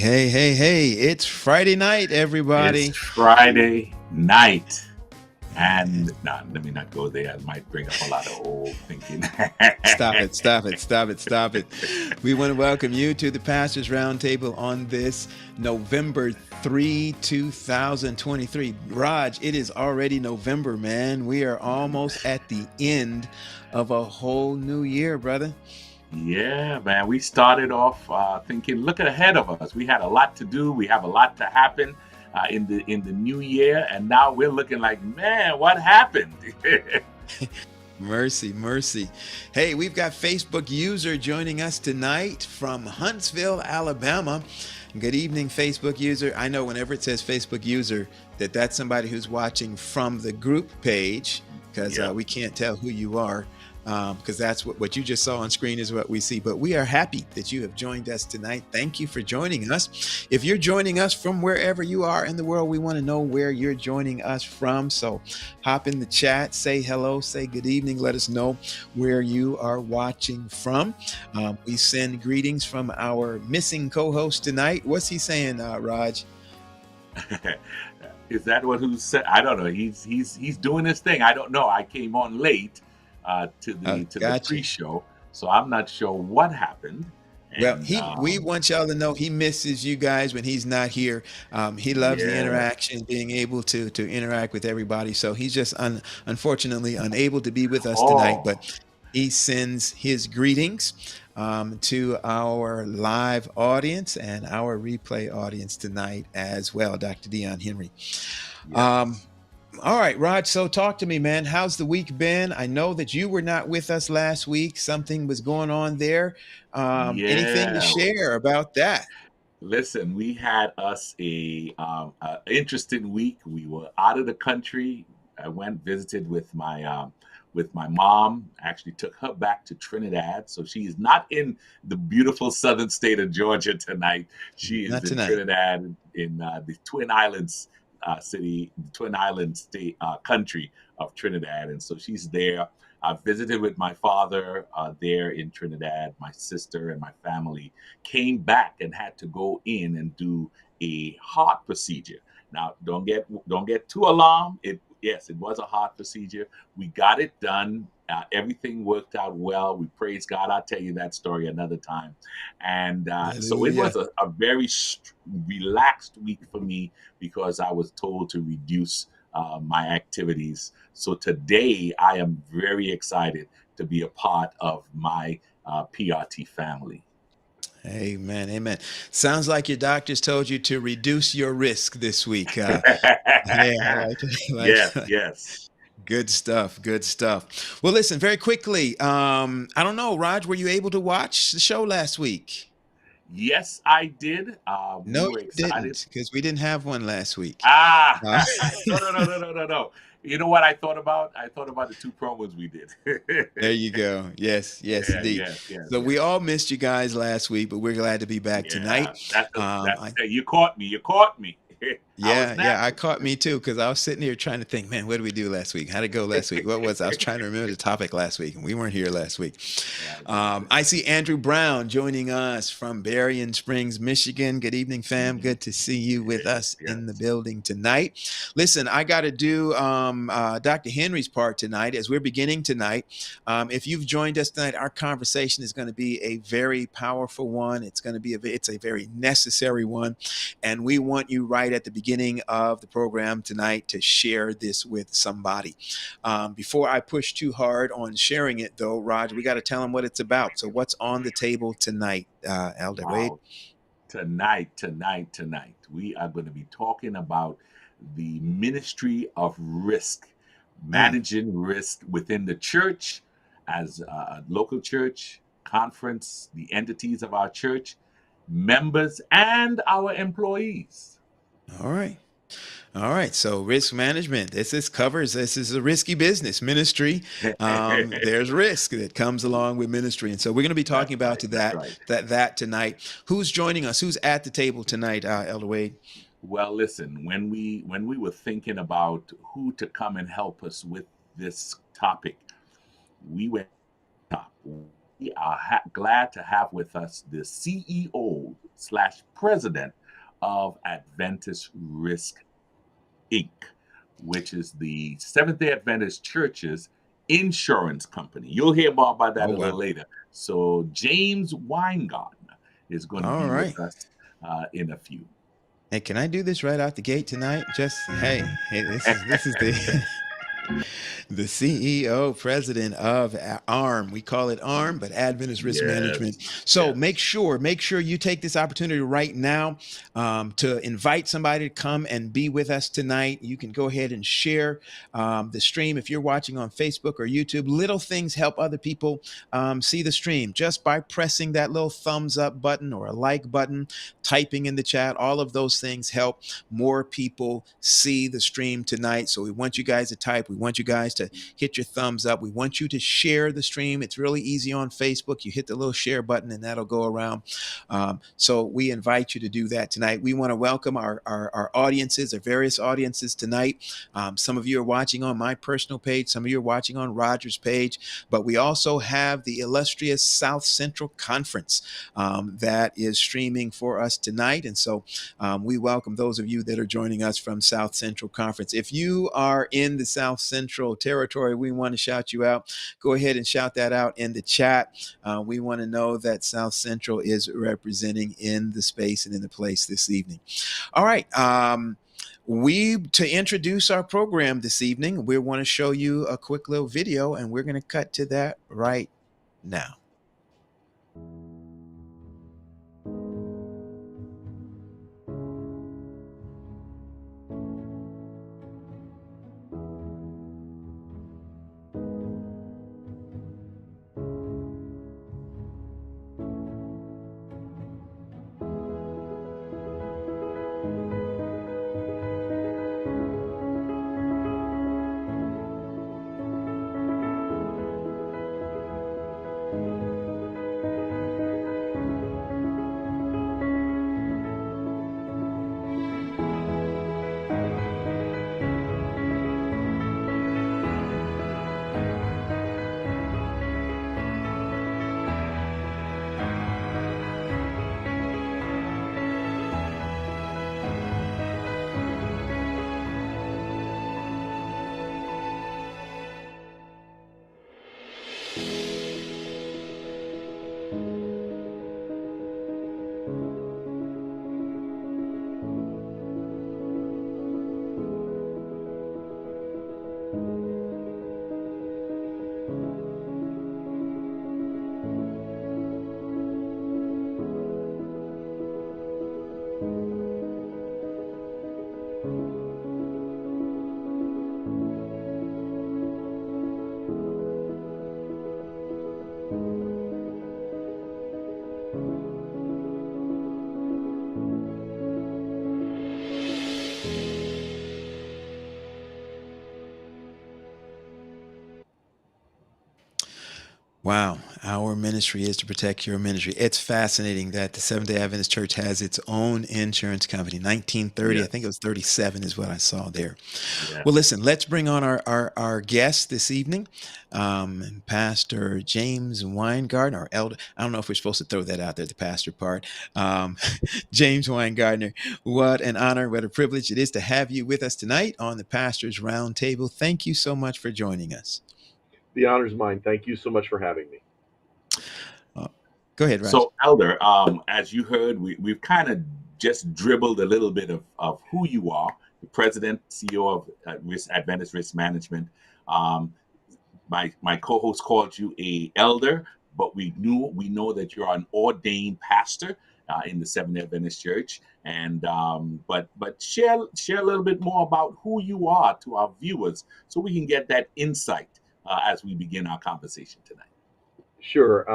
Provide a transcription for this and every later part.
Hey, it's Friday night, It's everybody. Friday night. And no, let me not go there. I might bring up a lot of old thinking. Stop it. We want to welcome you to the Pastors Roundtable on this November 3, 2023. Raj, it is already November, man. We are almost at the end of a whole new year, brother. Yeah, man. We started off thinking, looking ahead of us. We had a lot to do. We have a lot to happen in the new year, and now we're looking like, man, what happened? Mercy. Hey, we've got Facebook user joining us tonight from Huntsville, Alabama. Good evening, Facebook user. I know whenever it says Facebook user, that's somebody who's watching from the group page because Yeah. we can't tell who you are because that's what you just saw on screen is what we see. But we are happy that you have joined us tonight. Thank you for joining us. If you're joining us from wherever you are in the world, we want to know where you're joining us from. So hop in the chat, say hello, say good evening. Let us know where you are watching from. We send greetings from our missing co-host tonight. What's he saying, Raj? Is that what who said? I don't know. He's doing his thing. I don't know. I came on late to the Gotcha. pre-show, so I'm not sure what happened. Well, And we want y'all to know he misses you guys when he's not here. He loves the yeah. interaction, being able to interact with everybody. So he's just unfortunately unable to be with us tonight, Oh, but he sends his greetings to our live audience and our replay audience tonight as well, Dr. Dion Henry. Um, yes. all right, Raj. So talk to me, man. How's the week been? I know that you were not with us last week. Something was going on there. Anything to Yeah. share about that? Listen, we had us a interesting week. We were out of the country. I went visited with my mom. Actually, took her back to Trinidad, so she is not in the beautiful southern state of Georgia tonight. She is Not in tonight. Trinidad, in the Twin Islands city, the Twin Islands state country of Trinidad, and so she's there. I visited with my father there in Trinidad. My sister and my family came back and had to go in and do a heart procedure. Now, don't get too alarmed. It was a heart procedure. We got it done. Everything worked out well. We praise God. I'll tell you that story another time. And so it Hallelujah. was a very relaxed week for me because I was told to reduce my activities. So today I am very excited to be a part of my PRT family. Amen. Sounds like your doctors told you to reduce your risk this week. Yeah, I like it. Yes, like yes. Good stuff. Good stuff. Well, listen, very quickly. I don't know, Raj, were you able to watch the show last week? Yes, I did. We No, were you excited. didn't, because we didn't have one last week. Ah, Uh, no, no, no, no, no, no, no. You know what I thought about? I thought about the two promos we did. there you go. Yes, Yeah, indeed. yes, yes, So we yes. all missed you guys last week, but we're glad to be back Yeah, tonight. that's I you caught me. You caught me. I was Yeah, I napping. caught me too because I was sitting here trying to think, man, what did we do last week? How'd it go last week? What was I was trying to remember the topic last week, and we weren't here last week. Right, right. I see Andrew Brown joining us from Berrien Springs, Michigan. Good evening, fam. Mhm. Good to see you with Yes, us in the yes. building tonight. Listen, I got to do Dr. Henry's part tonight as we're beginning tonight. If you've joined us tonight, our conversation is going to be a very powerful one. It's going to be it's a very necessary one, and we want you right at the beginning of the program tonight to share this with somebody. Before I push too hard on sharing it, though, Raj, we got to tell them what it's about. So, what's on the table tonight, Elder Wade? Wow. Tonight, we are going to be talking about the ministry of risk, Mm, managing risk within the church, as a local church, conference, the entities of our church, members, and our employees. all right. All right, so risk management. This is a risky business ministry. There's risk that comes along with ministry, and so we're going to be talking That's about right. to That's that right. that tonight. Who's joining us? Who's at the table tonight, Elder Wade? Well, listen, when we were thinking about who to come and help us with this topic, we went top. We are glad to have with us the CEO CEO/president of Adventist Risk Inc., which is the Seventh-day Adventist Church's insurance company. You'll hear more about that Oh, a little wow. later. So James Winegardner is going to All be right. with us in a few. Hey, can I do this right out the gate tonight? Just hey, this is the the CEO, president of ARM. We call it ARM, but Adventist Risk Management. Yes, So yes. make sure you take this opportunity right now to invite somebody to come and be with us tonight. You can go ahead and share the stream if you're watching on Facebook or YouTube. Little things help other people see the stream just by pressing that little thumbs up button or a like button, typing in the chat. All of those things help more people see the stream tonight. So we want you guys to type. We want you guys to hit your thumbs up. We want you to share the stream. It's really easy on Facebook. You hit the little share button and that'll go around. So we invite you to do that tonight. We want to welcome our audiences, our various audiences tonight. Some of you are watching on my personal page. Some of you are watching on Roger's page. But we also have the illustrious South Central Conference that is streaming for us tonight. And so we welcome those of you that are joining us from South Central Conference. If you are in the South Central territory, we want to shout you out. Go ahead and shout that out in the chat. We want to know that South Central is representing in the space and in the place this evening. All right. To introduce our program this evening, we want to show you a quick little video, and we're going to cut to that right now. Wow, our ministry is to protect your ministry. It's fascinating that the Seventh-day Adventist Church has its own insurance company. 1930, I think it Yes, was 37 is what I saw there. Well, yes. listen, let's bring on our guest this evening, Pastor James Winegardner, or Elder. I don't know if we're supposed to throw that out there, the pastor part. Um, James Winegardner, what an honor, what a privilege it is to have you with us tonight on the Pastor's Roundtable. Thank you so much for joining us. The honor's mine. Thank you so much for having me. Uh, Go ahead, Roger. So, Elder, as you heard, we've kind of just dribbled a little bit of who you are, the president, CEO of Adventist Risk Management. Um, my co-host called you a elder, but we know that you're an ordained pastor in the Seventh-day Adventist Church. And but share a little bit more about who you are to our viewers, so we can get that insight as we begin our conversation tonight. Sure.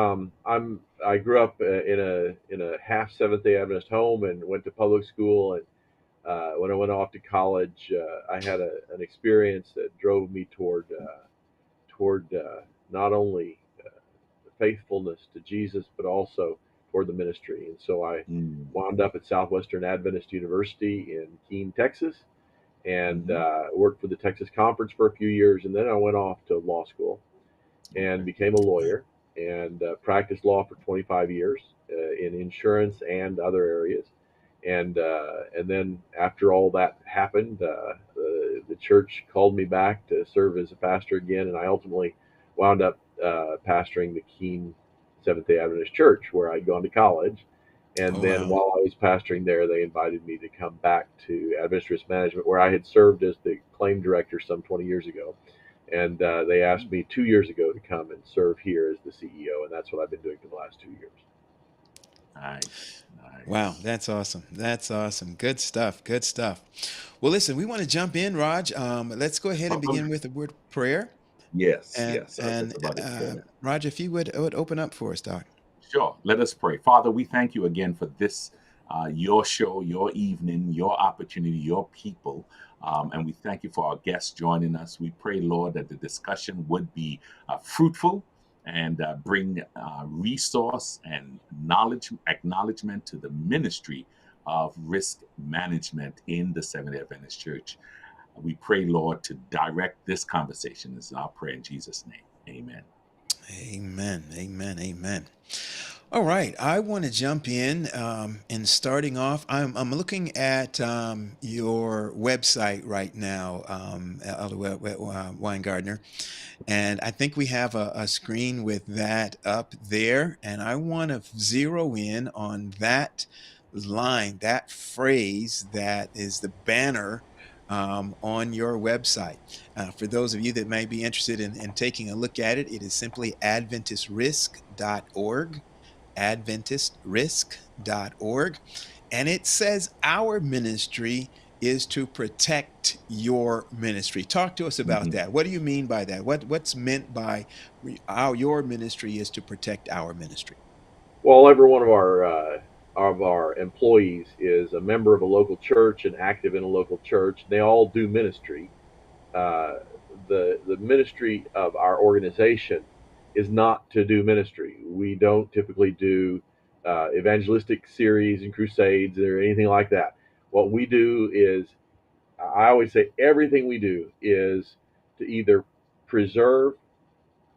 I grew up in a half Seventh Day Adventist home and went to public school. And when I went off to college, I had an experience that drove me toward not only faithfulness to Jesus, but also toward the ministry. And so I Mm. wound up at Southwestern Adventist University in Keene, Texas, and Hmm. worked for the Texas Conference for a few years. And then I went off to law school and Okay. became a lawyer. and practiced law for 25 years in insurance and other areas. And then after all that happened, the church called me back to serve as a pastor again, and I ultimately wound up pastoring the Keene Seventh Day Adventist Church, where I'd gone to college. And Oh, then wow. while I was pastoring there, they invited me to come back to Adventist Risk Management, where I had served as the claim director some 20 years ago. And they asked me 2 years ago to come and serve here as the CEO, and that's what I've been doing for the last 2 years. Nice, Wow, nice. that's awesome. That's awesome. Good stuff. Good stuff. Well, listen, we want to jump in, Raj. Let's go ahead and Oh, begin with a word of prayer. yes, And yes. I was and just about to say uh, that. Raj, if you would open up for us, Doc. Sure. Let us pray. Father, we thank you again for this, your show, your evening, your opportunity, your people. And we thank you for our guests joining us. We pray, Lord, that the discussion would be fruitful and bring resource and knowledge, acknowledgement to the ministry of risk management in the Seventh-day Adventist Church. We pray, Lord, to direct this conversation. This is our prayer in Jesus' name. Amen. Amen. Amen. Amen. All right, I want to jump in starting off. I'm looking at your website right now, Winegardner, and I think we have a screen with that up there, and I want to zero in on that line, that phrase that is the banner on your website. For those of you that may be interested in taking a look at it, it is simply adventistrisk.org, adventistrisk.org, and it says our ministry is to protect your ministry. Talk to us about Mhm. that. What do you mean by that? What's meant by your ministry is to protect our ministry? Well, every one of our employees is a member of a local church and active in a local church. They all do ministry. Uh, the ministry of our organization is not to do ministry. We don't typically do evangelistic series and crusades or anything like that. What we do is, I always say, everything we do is to either preserve,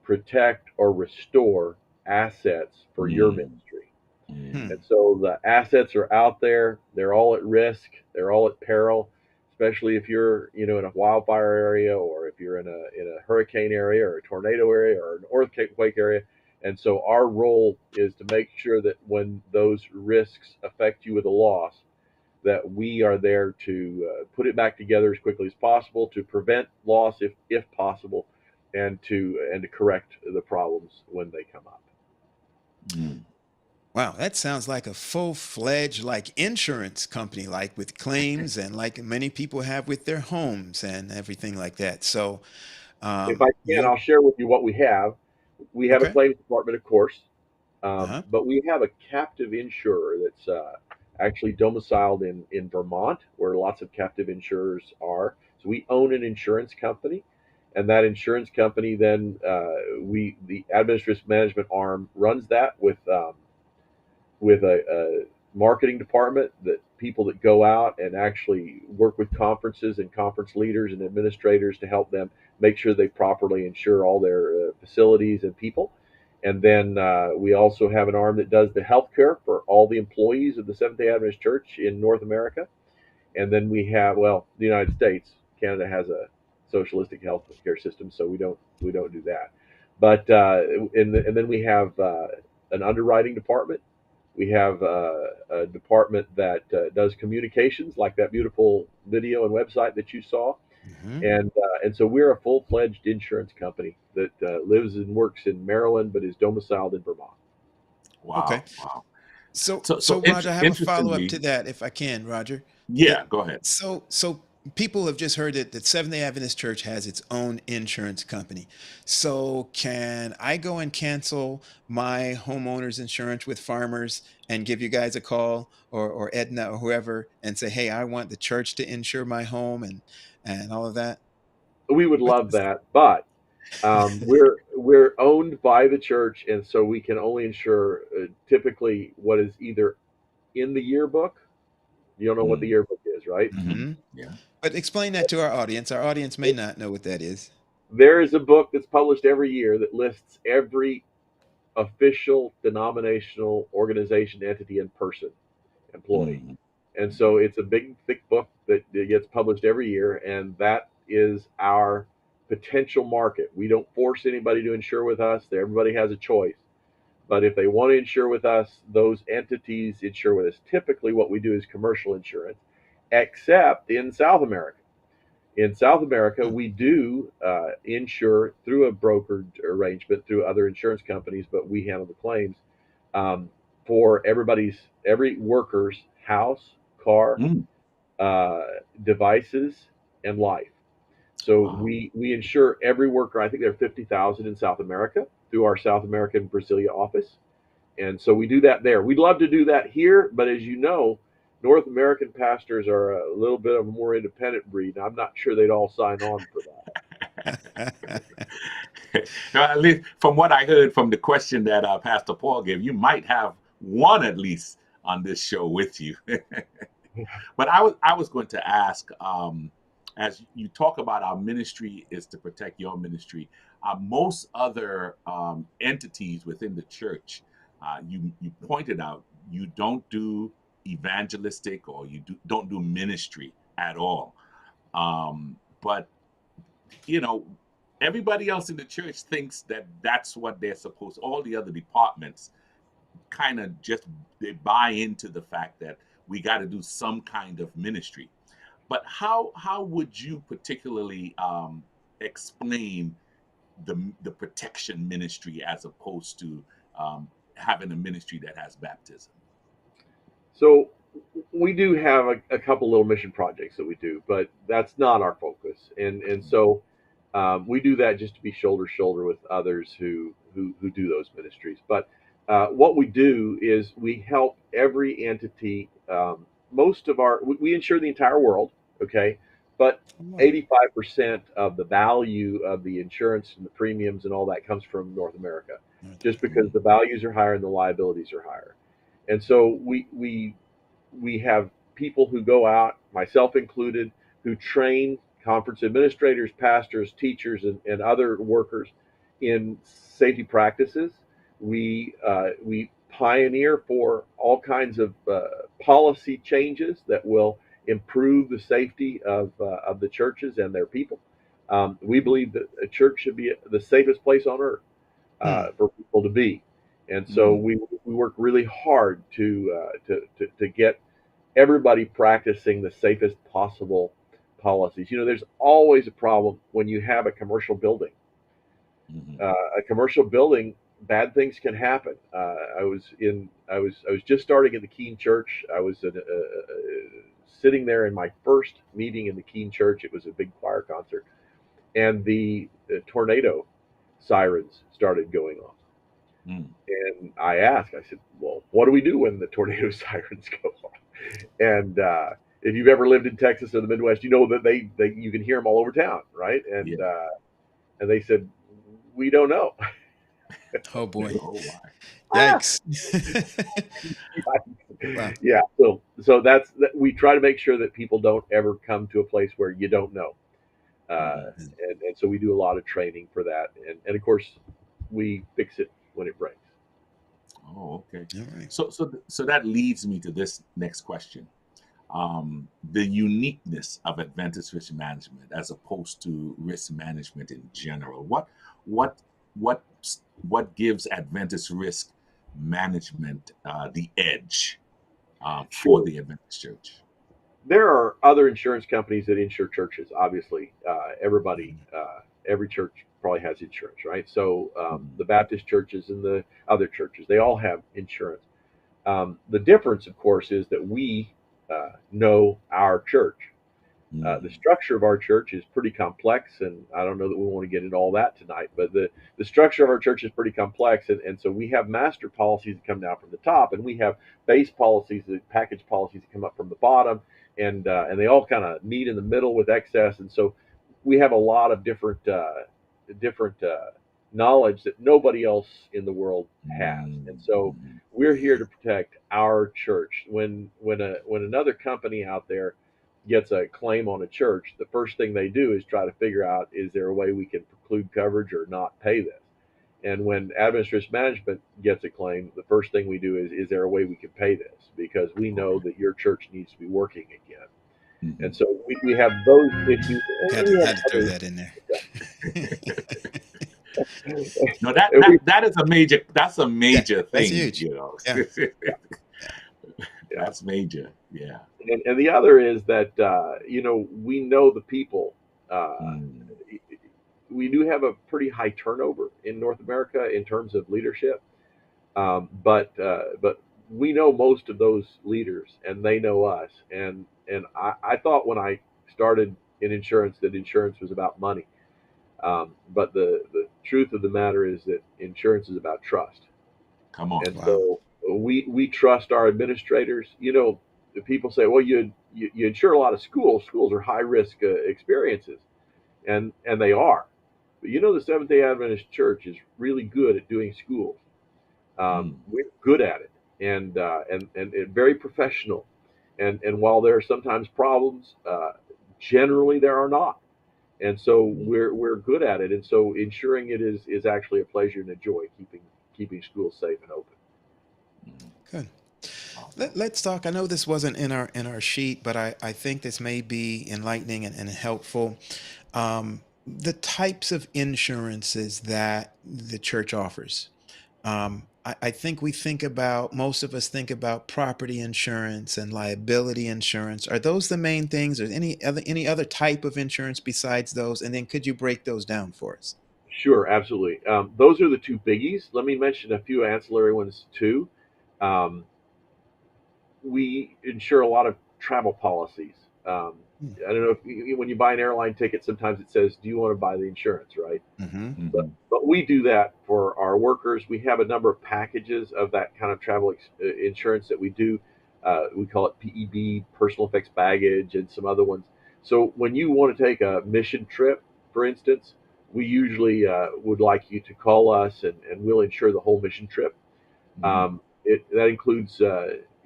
protect, or restore assets for your Mm, ministry. mm, And so the assets are out there. They're all at risk. They're all at peril, especially if you're, in a wildfire area, or if you're in a hurricane area or a tornado area or an earthquake area. And so our role is to make sure that when those risks affect you with a loss, that we are there to put it back together as quickly as possible, to prevent loss if possible, and to correct the problems when they come up. mm. Wow, that sounds like a full-fledged like insurance company, like with claims and like many people have with their homes and everything like that. So, If I can, you're I'll share with you what we have. We have a okay. claims department, of course, Uh-huh. but we have a captive insurer that's actually domiciled in Vermont, where lots of captive insurers are. So we own an insurance company, and that insurance company then the administrative management arm runs that with a marketing department, that people that go out and actually work with conferences and conference leaders and administrators to help them make sure they properly insure all their facilities and people. And then we also have an arm that does the healthcare for all the employees of the Seventh Day Adventist Church in North America. And then we have, well, the United States. Canada has a socialistic health care system, so we don't do that. But and then we have an underwriting department. We have a department that does communications, like that beautiful video and website that you saw, Hmm. and so we're a full-fledged insurance company that lives and works in Maryland, but is domiciled in Vermont. Okay. Wow, wow. So, So, so so Roger, I have a follow-up interestingly, to that, if I can, Roger. It, yeah. Go ahead. so people have just heard that Seventh-day Adventist Church has its own insurance company. So can I go and cancel my homeowner's insurance with Farmers and give you guys a call, or Edna or whoever, and say, hey, I want the church to insure my home and all of that? We would What? love that, but we're owned by the church, and so we can only insure typically what is either in the yearbook. You don't know what the Mm, yearbook is, right? hmm. Hmm. Yeah. But explain that to our audience. Our audience may not know what that is. There is a book that's published every year that lists every official denominational organization entity and person employee. Mm. And so it's a big, thick book that gets published every year, and that is our potential market. We don't force anybody to insure with us. Everybody has a choice. But if they want to insure with us, those entities insure with us. Typically, what we do is commercial insurance, except in South America. In South America, we do insure through a brokered arrangement through other insurance companies, but we handle the claims um, for every worker's house, car, Mm. uh, devices, and life. So Wow. we insure every worker. I think there are 50,000 in South America through our South American Brasilia office, and so we do that there. We'd love to do that here, but as you know, North American pastors are a little bit of a more independent breed. I'm not sure they'd all sign on for that. Now, at least from what I heard from the question that Pastor Paul gave, you might have one at least on this show with you. But I was going to ask, as you talk about our ministry is to protect your ministry, most other entities within the church, you pointed out you don't do evangelistic or don't do ministry at all. But you know, everybody else in the church thinks that that's what they're supposed. All the other departments kind of just they buy into the fact that we got to do some kind of ministry. But how would you particularly explain the protection ministry as opposed to having a ministry that has baptism? So we do have a couple little mission projects that we do, but that's not our focus. And so we do that just to be shoulder to shoulder with others who do those ministries. But what we do is we help every entity. Most of we insure the entire world, okay, but Wow. 85% of the value of the insurance and the premiums and all that comes from North America, just because Mm. the values are higher and the liabilities are higher. And so we have people who go out, myself included, who train conference administrators, pastors, teachers, and other workers in safety practices. We pioneer for all kinds of policy changes that will improve the safety of the churches and their people. We believe that a church should be the safest place on earth Hmm. for people to be, and so Mm. we work really hard to get everybody practicing the safest possible policies. You know, there's always a problem when you have a commercial building. Mhm. A commercial building, bad things can happen. I was just starting at the Keene Church. I was sitting there in my first meeting in the Keene Church. It was a big choir concert, and the tornado sirens started going off. Mm. And I asked, I said, "Well, what do we do when the tornado sirens go off?" And if you've ever lived in Texas or the Midwest, you know that they you can hear them all over town, right? Yeah. And they said, "We don't know." Oh boy. Oh my. Ah! Yikes. Wow. Yeah. So that's we try to make sure that people don't ever come to a place where you don't know, uh, Mhm. and so we do a lot of training for that, and of course we fix it when it breaks. Oh, okay. All right. So that leads me to this next question. The uniqueness of Adventist risk management as opposed to risk management in general. What what what gives Adventist risk management the edge for Sure. the Adventist Church? There are other insurance companies that insure churches. Obviously, Mhm. every church probably has insurance, right? So Mhm. the Baptist churches and the other churches, they all have insurance. The difference, of course, is that we know our church. The Mhm. structure of our church is pretty complex, and I don't know that we want to get into all that tonight, but the structure of our church is pretty complex, and so we have master policies that come down from the top, and we have base policies, package policies that come up from the bottom, and they all kind of meet in the middle with excess, and so we have a lot of different knowledge that nobody else in the world has, and so Mhm. we're here to protect our church. When another company out there gets a claim on a church, the first thing they do is try to figure out, is there a way we can preclude coverage or not pay this? And when Adventist Risk Management gets a claim, the first thing we do is there a way we can pay this? Because we know Okay. that your church needs to be working again. Hmm. And so we have those issues, and we have Had to throw others. that in there. No, that And that that is a major. That's a Yeah, major that's thing, huge. you know. Yeah, yeah, yeah. That's major. Yeah. And the other is that we know the people. Mm. We do have a pretty high turnover in North America in terms of leadership, but we know most of those leaders, and they know us. And I thought when I started in insurance that insurance was about money, but the truth of the matter is that insurance is about trust. Come on. And wow. so we trust our administrators. People say, well, you insure a lot of schools. Schools are high risk experiences, and they are. But the Seventh Day Adventist Church is really good at doing schools. Mm. We're good at it, and very professional. And while there are sometimes problems, generally there are not. And so Mm. we're good at it. And so ensuring it is actually a pleasure and a joy keeping schools safe and open. Mm. Good. Awesome. Let's talk. I know this wasn't in our sheet, but I think this may be enlightening and helpful. The types of insurances that the church offers. I think most of us think about property insurance and liability insurance. Are those the main things, or any other type of insurance besides those? And then could you break those down for us? Sure, absolutely. Those are the two biggies. Let me mention a few ancillary ones too. Um, we insure a lot of travel policies. Um, Hmm. I don't know if when you buy an airline ticket, sometimes it says, "Do you want to buy the insurance?" Right? Mm-hmm. But Hmm. but we do that for our workers. We have a number of packages of that kind of travel insurance that we do. We call it PEB, personal effects baggage, and some other ones. So when you want to take a mission trip, for instance, we usually would like you to call us, and we'll insure the whole mission trip. Hmm. That includes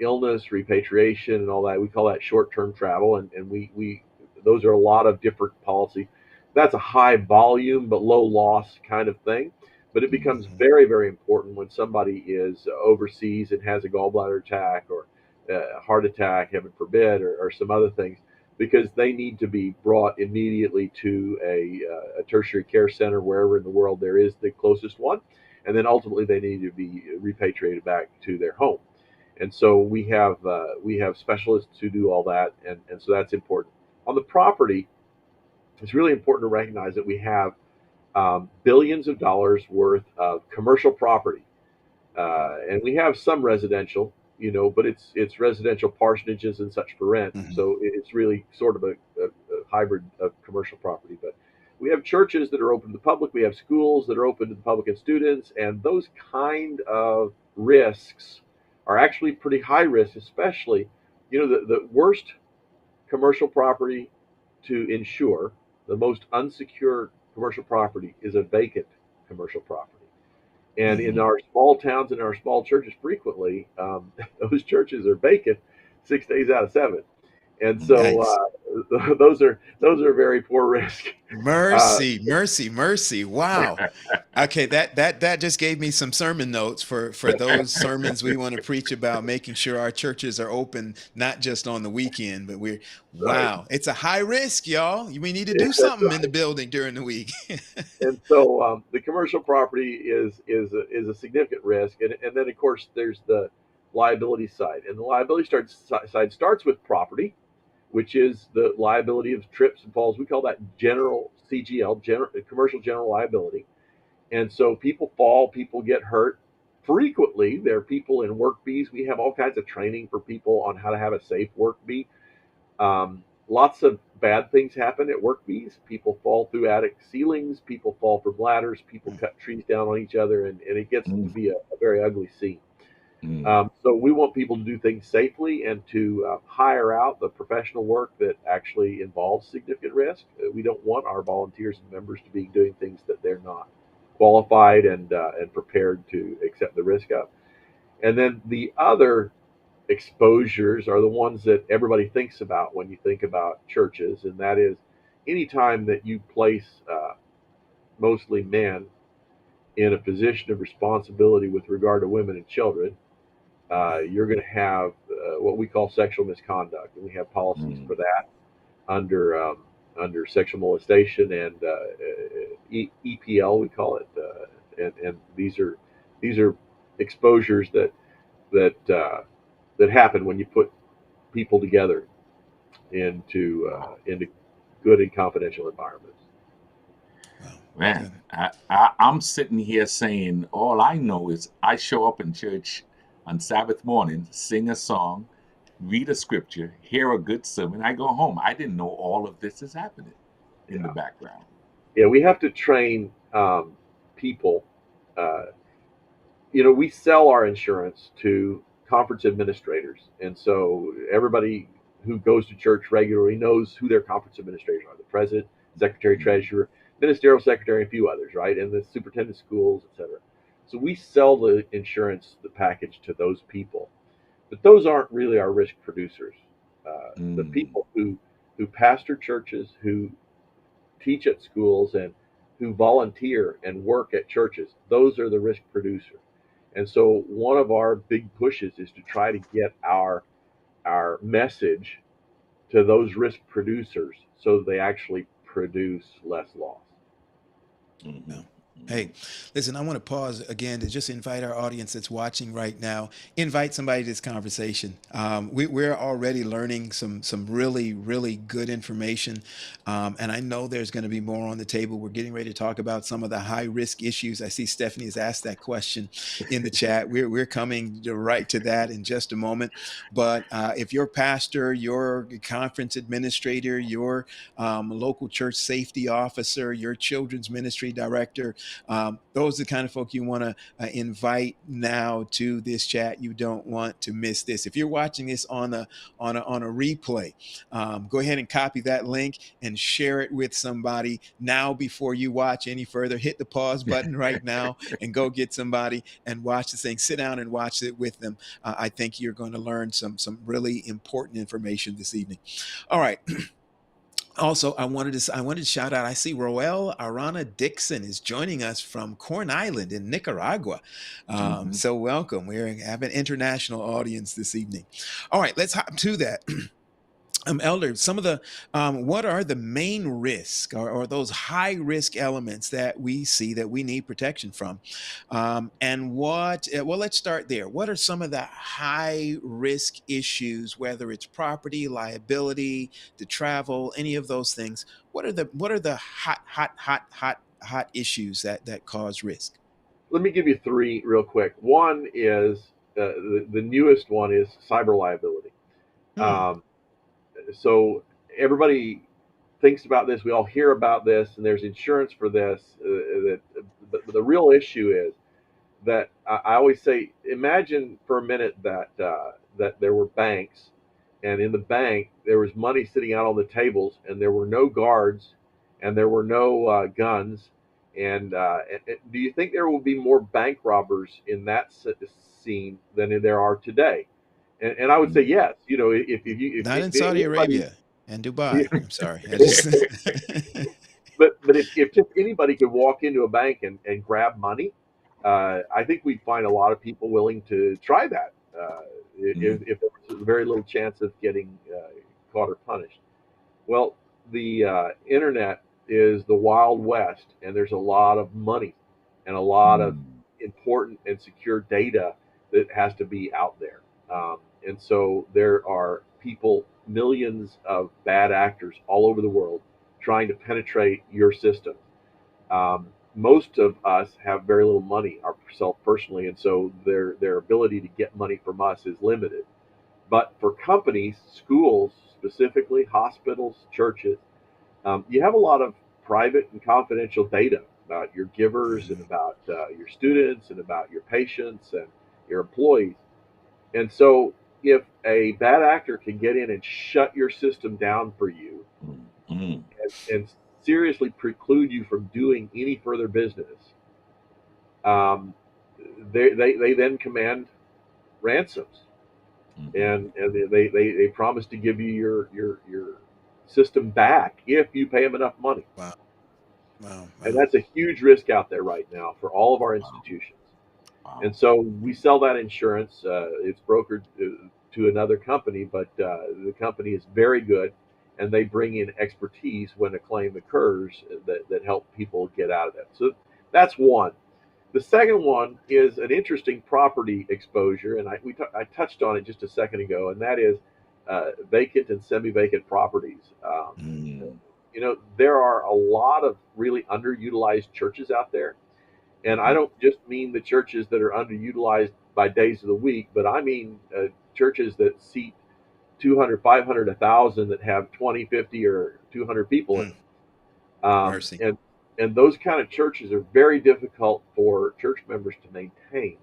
illness, repatriation, and all that. We call that short-term travel, and we those are a lot of different policies. That's a high volume but low loss kind of thing. But it becomes Mm-hmm. very, very important when somebody is overseas and has a gallbladder attack or a heart attack, heaven forbid, or some other things, because they need to be brought immediately to a tertiary care center wherever in the world there is the closest one, and then ultimately they need to be repatriated back to their home. And so we have specialists who do all that, and so that's important. On the property, it's really important to recognize that we have billions of dollars worth of commercial property, and we have some residential, but it's residential parsonages and such for rent. Mm-hmm. So it's really sort of a hybrid of commercial property. But we have churches that are open to the public. We have schools that are open to the public and students, and those kind of risks are actually pretty high risk, especially, the worst commercial property to insure, the most unsecured commercial property is a vacant commercial property. And in Mm-hmm. Hmm. our small towns and our small churches, frequently those churches are vacant 6 days out of 7, and so Yikes. those are very poor risk. Uh, Mercy, mercy, mercy. Wow. Okay, that just gave me some sermon notes for those sermons we want to preach about making sure our churches are open not just on the weekend, but right. wow, it's a high risk, y'all. We need to do That's something in the right. building during the week. And so the commercial property is a significant risk, and then of course there's the liability side, and the side starts with property, which is the liability of trips and falls. We call that general CGL, commercial general liability. And so people fall, people get hurt. Frequently, there are people in work bees. We have all kinds of training for people on how to have a safe work bee. Lots of bad things happen at work bees. People fall through attic ceilings, people fall from ladders, people cut trees down on each other, and it gets to Mm. be a very ugly scene. Mm. So we want people to do things safely and to hire out the professional work that actually involves significant risk. We don't want our volunteers and members to be doing things that they're not qualified and prepared to accept the risk of. And then the other exposures are the ones that everybody thinks about when you think about churches, and that is anytime that you place mostly men in a position of responsibility with regard to women and children, you're going to have what we call sexual misconduct, and we have policies for that under under sexual molestation and EPL, we call it, and these are exposures that happen when you put people together into good and confidential environments. Wow. Man, Good. I'm sitting here saying all I know is I show up in church on Sabbath morning, sing a song, read a scripture, hear a good sermon, I go home. I didn't know all of this is happening in the Yeah, background. yeah, we have to train people. Uh, we sell our insurance to conference administrators, and so everybody who goes to church regularly knows who their conference administrators are: the president, secretary, treasurer, ministerial secretary, and a few others, right? And the superintendent of schools, etc. So we sell the insurance, the package, to those people, but those aren't really our risk producers. The Mm, people who pastor churches, who teach at schools, and who volunteer and work at churches, those are the risk producers. And so one of our big pushes is to try to get our message to those risk producers so they actually produce less loss. mhm, No. mhm. Hey, listen, I want to pause again to just invite our audience that's watching right now, invite somebody to this conversation. We're already learning some really, really good information. And I know there's going to be more on the table. We're getting ready to talk about some of the high risk issues. I see Stephanie has asked that question in the chat. We're coming right to that in just a moment. But if your pastor, your conference administrator, your local church safety officer, your children's ministry director, those are the kind of folk you want to invite now to this chat. You don't want to miss this. If you're watching this on a replay, go ahead and copy that link and share it with somebody now before you watch any further. Hit the pause button right now and go get somebody and watch the thing. Sit down and watch it with them. I think you're going to learn some really important information this evening. All right. Also, I wanted to shout out. I see Roel Arana Dixon is joining us from Corn Island in Nicaragua. Mhm. So welcome. We have an international audience this evening. All right, let's hop to that. Elder, some of the what are the main risk or those high risk elements that we see that we need protection from, and well, let's start there. What are some of the high risk issues, whether it's property, liability, the travel, any of those things? What are the hot issues that cause risk? Let me give you three real quick. One is the newest one is cyber liability. Hmm. Um, so everybody thinks about this. We all hear about this, and there's insurance for this. But the real issue is that I always say, imagine for a minute that there were banks, and in the bank there was money sitting out on the tables, and there were no guards, and there were no guns. And do you think there will be more bank robbers in that scene than there are today? And I would say Mm. yes. If Not in Saudi anybody, Arabia and Dubai. I'm sorry. I just but if just anybody could walk into a bank and grab money, I think we'd find a lot of people willing to try that Mm. if there was very little chance of getting caught or punished. Well, the internet is the Wild West, and there's a lot of money and a lot of Mm. important and secure data that has to be out there. And so there are people, millions of bad actors all over the world trying to penetrate your system. Most of us have very little money ourselves personally, and so their ability to get money from us is limited. But for companies, schools, specifically hospitals, churches, you have a lot of private and confidential data about your givers and about your students and about your patients and your employees. And so, if a bad actor can get in and shut your system down for you Mm. Mm. and seriously preclude you from doing any further business, um, they then command ransoms, Mhm. and they promise to give you your system back if you pay them enough money. wow. Wow. And Wow. that's a huge risk out there right now for all of our Wow. institutions. And Wow. so we sell that insurance. It's brokered to another company, but the company is very good, and they bring in expertise when a claim occurs that help people get out of that. So that's one. The second one is an interesting property exposure, and I touched on it just a second ago, and that is vacant and semi-vacant properties. Mm. There are a lot of really underutilized churches out there, and I Mhm. don't just mean the churches that are underutilized by days of the week, but I mean churches that seat 200, 500, 1,000 that have 20, 50, or 200 people in Hmm. them. Um, Mercy. and and those kind of churches are very difficult for church members to maintain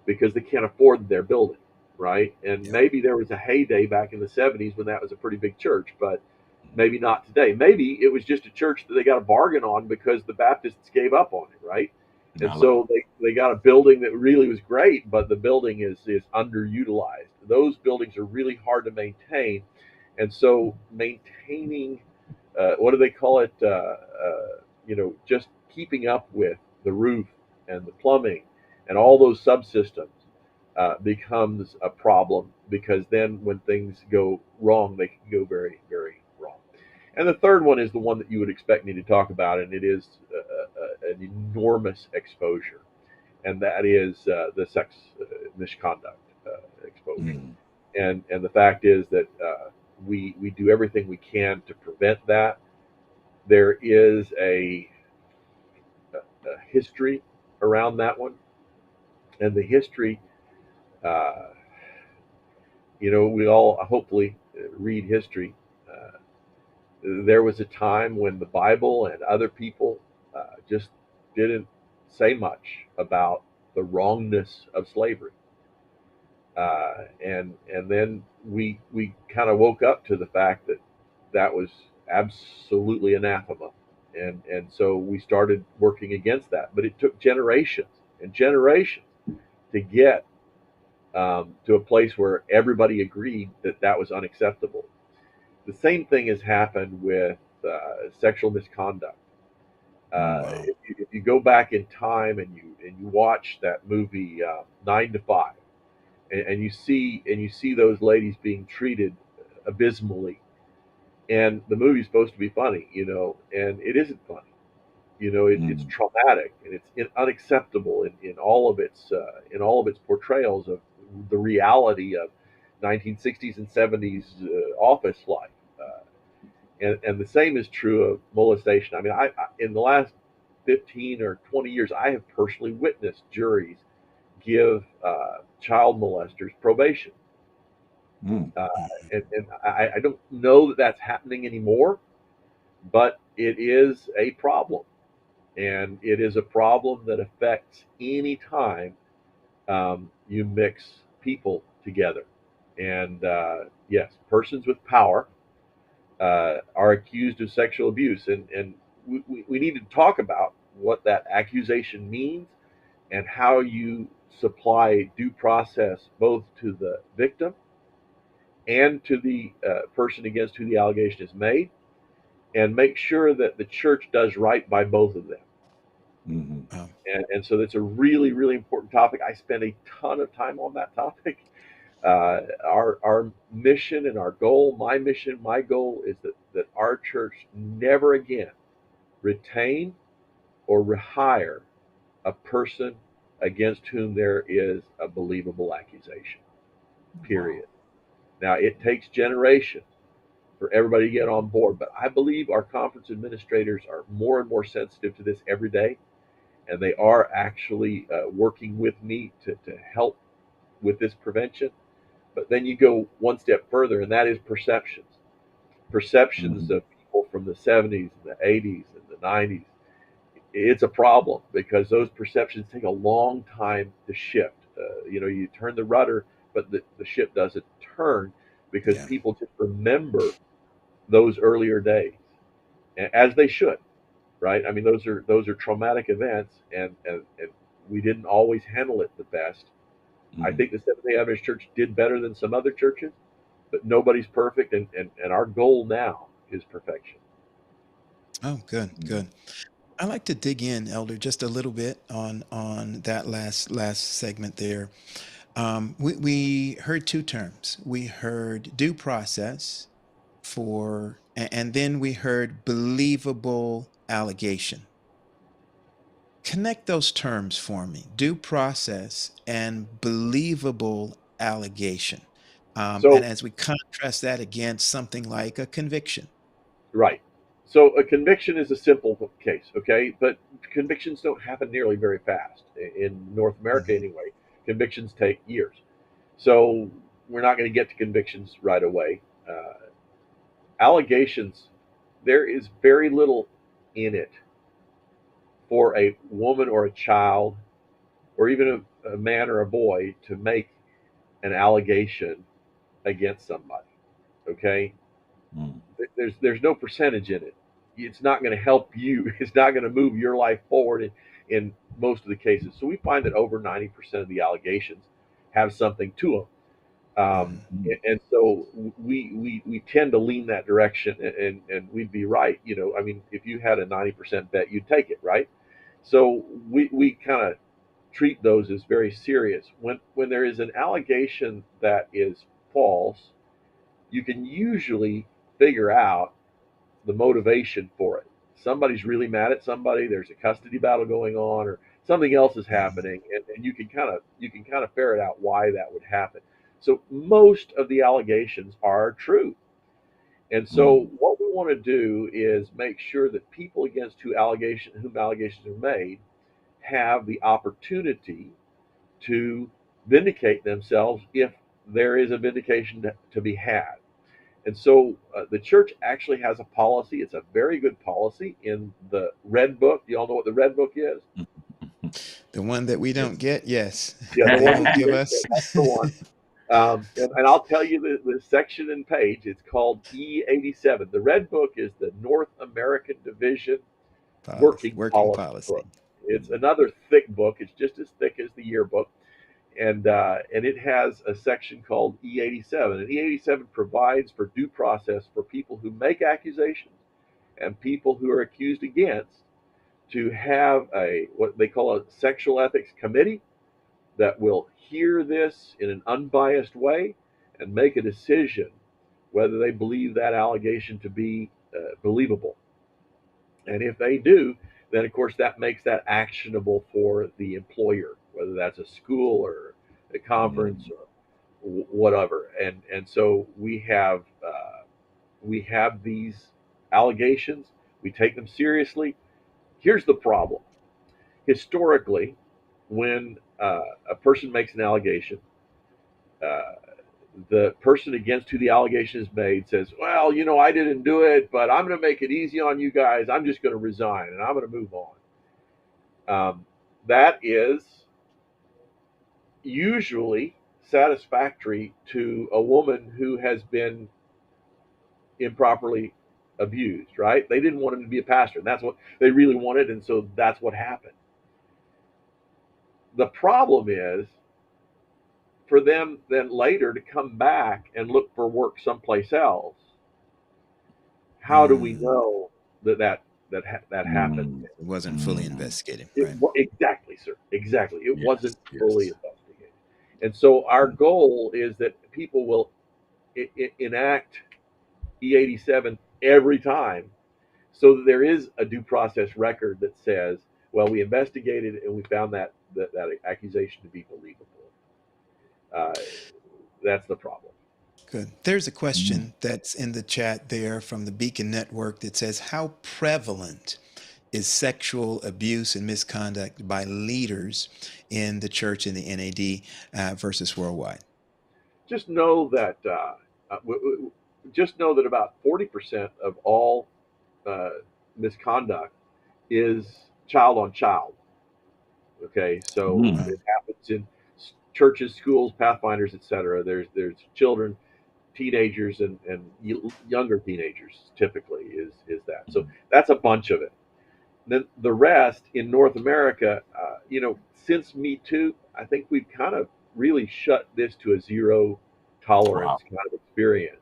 because they can't afford their building, right? And Yeah. maybe there was a heyday back in the 70s when that was a pretty big church, but maybe not today. Maybe it was just a church that they got a bargain on because the Baptists gave up on it, right? And Hello. so they got a building that really was great, but the building is underutilized. Those buildings are really hard to maintain. And so maintaining, what do they call it? Just keeping up with the roof and the plumbing and all those subsystems becomes a problem, because then when things go wrong, they can go very, very wrong. And the third one is the one that you would expect me to talk about, and it is an enormous exposure, and that is the sex misconduct exposure. Mm. And the fact is that we do everything we can to prevent that. There is a history around that one, and the history, uh, we all hopefully read history. Uh, there was a time when the Bible and other people just didn't say much about the wrongness of slavery, and then we kind of woke up to the fact that that was absolutely anathema, and so we started working against that. But it took generations and generations to get to a place where everybody agreed that that was unacceptable. The same thing has happened with sexual misconduct. Wow. If you go back in time and you watch that movie 9 to 5, and you see those ladies being treated abysmally, and the movie's supposed to be funny, and it isn't funny. It's Mm. traumatic, and it's unacceptable in all of its portrayals of the reality of 1960s and 70s office life. And the same is true of molestation. I mean, I in the last 15 or 20 years, I have personally witnessed juries give child molesters probation. Mm. Uh, and I don't know that that's happening anymore, but it is a problem. And it is a problem that affects any time you mix people together. And yes, persons with power are accused of sexual abuse. And we need to talk about what that accusation means and how you supply due process both to the victim and to the person against who the allegation is made, and make sure that the church does right by both of them. Mhm. Wow. And so that's a really, really important topic. I spend a ton of time on that topic. Our mission and our goal, my mission, my goal is that our church never again retain or rehire a person against whom there is a believable accusation. Wow. Period. Now, it takes generations for everybody to get on board, but I believe our conference administrators are more and more sensitive to this every day, and they are actually working with me to help with this prevention. But then you go one step further, and that is perceptions. Perceptions Mhm. of people from the 70s and the 80s and the 90s. It's a problem because those perceptions take a long time to shift. You turn the rudder, but the ship doesn't turn because Yeah. people just remember those earlier days, as they should, right? I mean, those are traumatic events, and we didn't always handle it the best. I Mhm. think the Seventh Day Adventist Church did better than some other churches, but nobody's perfect, and our goal now is perfection. Oh, good, Mm. good. I like to dig in, Elder, just a little bit on that last segment there. We heard two terms. We heard due process and then we heard believable allegation. Connect those terms for me: due process and believable allegation. And So, as we contrast that against something like a conviction. right. So a conviction is a simple case, okay? But convictions don't happen nearly very fast. In North America, Mhm. anyway, convictions take years. So we're not going to get to convictions right away. Allegations, there is very little in it for a woman or a child or even a man or a boy to make an allegation against somebody. Okay, Mm. there's no percentage in it. It's not going to help you. It's not going to move your life forward in most of the cases. So we find that over 90% of the allegations have something to them. Mhm. And so we tend to lean that direction, and we'd be right. You know, I mean, if you had a 90% bet, you'd take it, right? So we kind of treat those as very serious. When there is an allegation that is false, you can usually figure out the motivation for it. Somebody's really mad at somebody. There's a custody battle going on, or something else is Mhm. happening, and you can kind of ferret out why that would happen. So most of the allegations are true, and so Mm. what we want to do is make sure that people against whom allegations are made have the opportunity to vindicate themselves if there is a vindication to be had. And so the church actually has a policy. It's a very good policy in the Red Book. Do you all know what the Red Book is? The one that we don't Yes. get, yes. Yeah, the They one won't that give you, us. that's the one. And I'll tell you the section and page. It's called E87. The Red Book is the North American Division Policy, Working working Policy book. policy. It's another thick book. It's just as thick as the yearbook, and it has a section called E87. And E87 provides for due process for people who make accusations and people who are accused against, to have a what they call a sexual ethics committee that will hear this in an unbiased way and make a decision whether they believe that allegation to be believable. And if they do, then of course that makes that actionable for the employer, whether that's a school or a conference Mm. or whatever. And so we have these allegations. We take them seriously. Here's the problem: historically, when a person makes an allegation, uh, the person against who the allegation is made says, "Well, I didn't do it, but I'm going to make it easy on you guys. I'm just going to resign and I'm going to move on." That is usually satisfactory to a woman who has been improperly abused, right? They didn't want him to be a pastor, and that's what they really wanted, and so that's what happened. The problem is for them then later to come back and look for work someplace else. How do we Mm. know that happened? Mm. It wasn't fully Mm. investigated, right? Exactly, sir. Exactly. It wasn't Yes. fully Yes. investigated. And so our Mm. goal is that people will enact E87 every time, so that there is a due process record that says, well, we investigated and we found that accusation to be believable. Uh, that's the problem. Good. There's a Mm. question that's in the chat there from the Beacon Network that says, how prevalent is sexual abuse and misconduct by leaders in the church in the NAD versus worldwide? Just know that about 40% of all uh, misconduct is child on child. Okay, so Mm. Wow. it happens in churches, schools, pathfinders, etc. There's children, teenagers, and younger teenagers typically is that. So Mm. that's a bunch of it. Then the rest in North America, since Me Too, I think we've kind of really shut this to a zero tolerance Wow. kind of experience.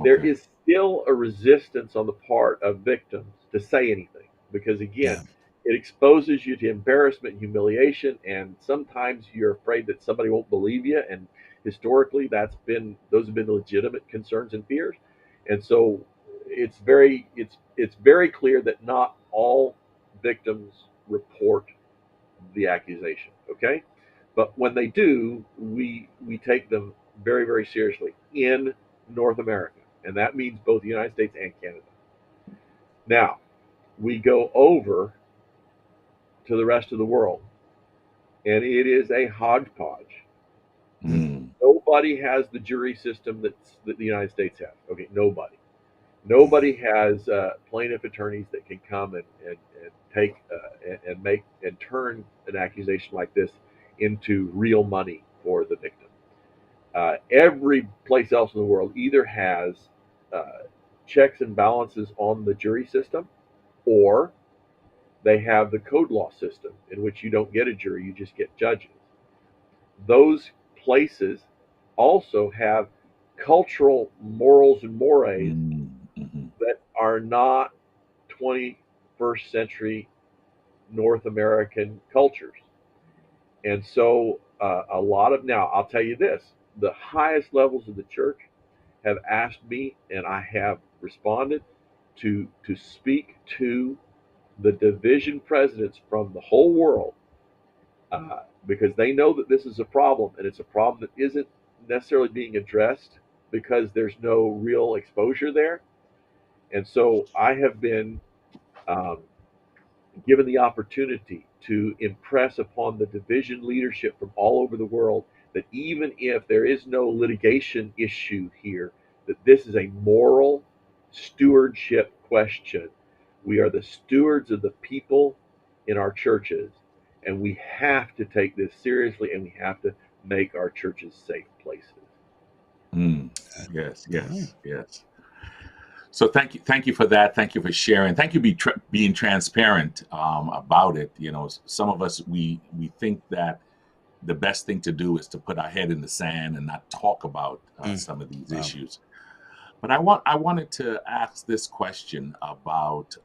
There Okay. is still a resistance on the part of victims to say anything, because again, Yeah. it exposes you to embarrassment and humiliation, and sometimes you're afraid that somebody won't believe you. And historically, those have been legitimate concerns and fears. And so it's very clear that not all victims report the accusation. Okay, but when they do, we take them very, very seriously in North America, and that means both the United States and Canada. Now we go over to the rest of the world, and it is a hodgepodge. Mm. Nobody has the jury system that the United States has. Okay, nobody. Mm. Nobody has plaintiff attorneys that can come and take and make and turn an accusation like this into real money for the victim. Every place else in the world either has uh, checks and balances on the jury system, or they have the code law system in which you don't get a jury, you just get judges. Those places also have cultural morals and mores Mm. Mm-hmm. that are not 21st century North American cultures. And so, a lot of now, I'll tell you this, the highest levels of the church have asked me, and I have responded to speak to the division presidents from the whole world, because they know that this is a problem, and it's a problem that isn't necessarily being addressed because there's no real exposure there. And so I have been um, given the opportunity to impress upon the division leadership from all over the world that even if there is no litigation issue here, that this is a moral stewardship question. We are the stewards of the people in our churches, and we have to take this seriously, and we have to make our churches safe places. Mm. Uh, Yes, yeah. yes, yes. So thank you for that. Thank you for sharing. Thank you being transparent about it. You know, some of us we think that the best thing to do is to put our head in the sand and not talk about Mm. some of these Wow. issues. But I wanted to ask this question about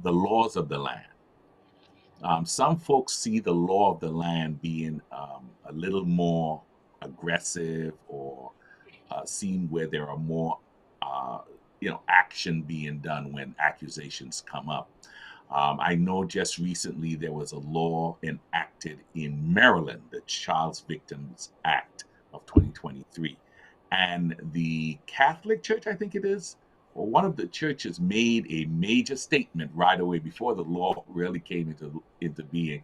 the laws of the land. Some folks see the law of the land being a little more aggressive, or seen where there are more, uh, action being done when accusations come up. I know just recently there was a law enacted in Maryland, the Child Victims Act of 2023. And the Catholic Church, I think it is, or one of the churches, made a major statement right away before the law really came into being.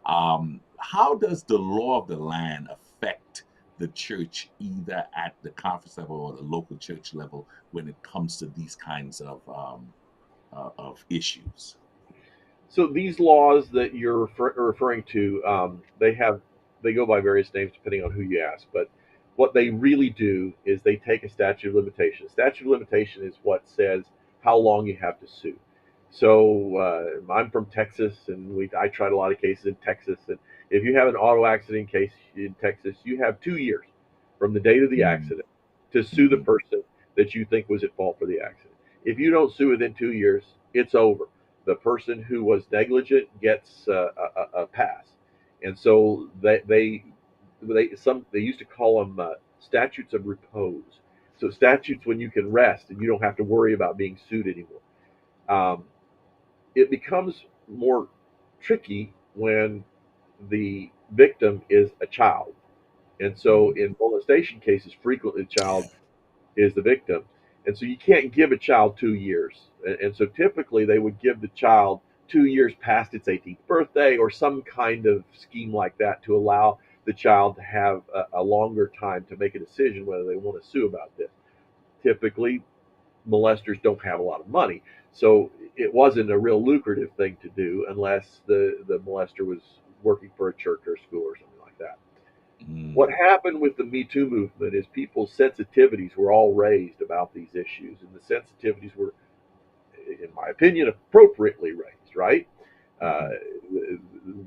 How does the law of the land affect the church, either at the conference level or the local church level, when it comes to these kinds of issues? So these laws that you're referring to, they go by various names depending on who you ask. But what they really do is they take a statute of limitation. Statute of limitation is what says how long you have to sue. So I'm from Texas, and I tried a lot of cases in Texas. And if you have an auto accident case in Texas, you have 2 years from the date of the Mm, accident to sue the mhm, person that you think was at fault for the accident. If you don't sue within 2 years, it's over. The person who was negligent gets a pass. And so they used to call them statutes of repose. So statutes when you can rest and you don't have to worry about being sued anymore. Um, it becomes more tricky when the victim is a child. And so mhm. in molestation cases, frequently the child is the victim. And so you can't give a child 2 years. And so typically they would give the child 2 years past its 18th birthday or some kind of scheme like that to allow the child to have a longer time to make a decision whether they want to sue about this. Typically, molesters don't have a lot of money. So it wasn't a real lucrative thing to do unless the molester was working for a church or a school or something like that. What Mm, happened with the Me Too movement is people's sensitivities were all raised about these issues, and the sensitivities were, in my opinion, appropriately raised, right? Uh, mhm.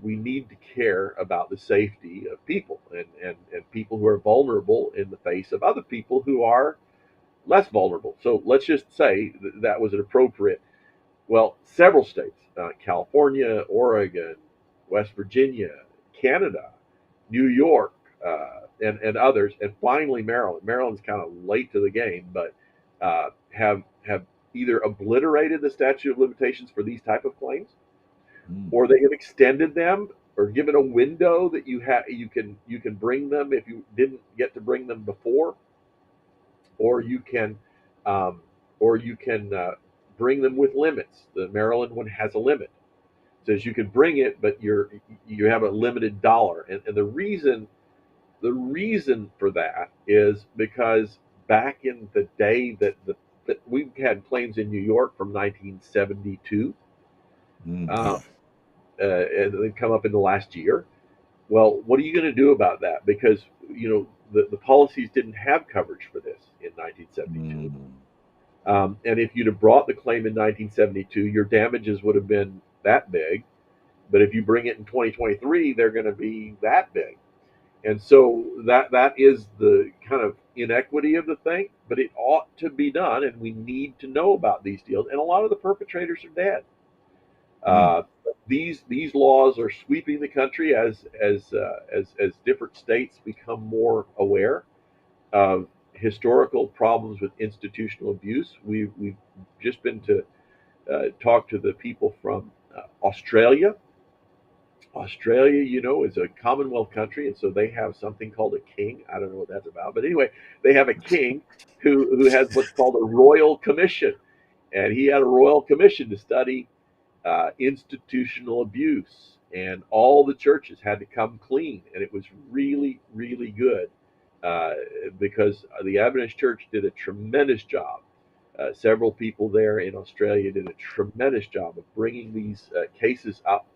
we need to care about the safety of people and people who are vulnerable in the face of other people who are less vulnerable. So let's just say that was an appropriate Well, several states, California, Oregon, West Virginia, Canada, New York, and others, and finally Maryland. Maryland's kind of late to the game, but have either obliterated the statute of limitations for these type of claims, Mm. or they have extended them, or given a window that you can bring them if you didn't get to bring them before, or you can um, bring them with limits. The Maryland one has a limit. It says you can bring it, but you have a limited dollar. And the reason for that is because back in the day that we've had claims in New York from 1972, Mm. uh, Oh, and they come up in the last year. Well, what are you going to do about that? Because the policies didn't have coverage for this in 1972. Mm. And if you'd have brought the claim in 1972, your damages would have been that big. But if you bring it in 2023, they're going to be that big. And so that is the kind of inequity of the thing. But it ought to be done, and we need to know about these deals. And a lot of the perpetrators are dead. Mm. Uh, these laws are sweeping the country as different states become more aware of historical problems with institutional abuse. We've just been to talk to the people from Australia. Australia, is a Commonwealth country, and so they have something called a king. I don't know what that's about, but anyway, they have a king who has what's called a royal commission, and he had a royal commission to study institutional abuse, and all the churches had to come clean, and it was really, really good uh, because the Adventist Church did a tremendous job. Several people there in Australia did a tremendous job of bringing these cases up,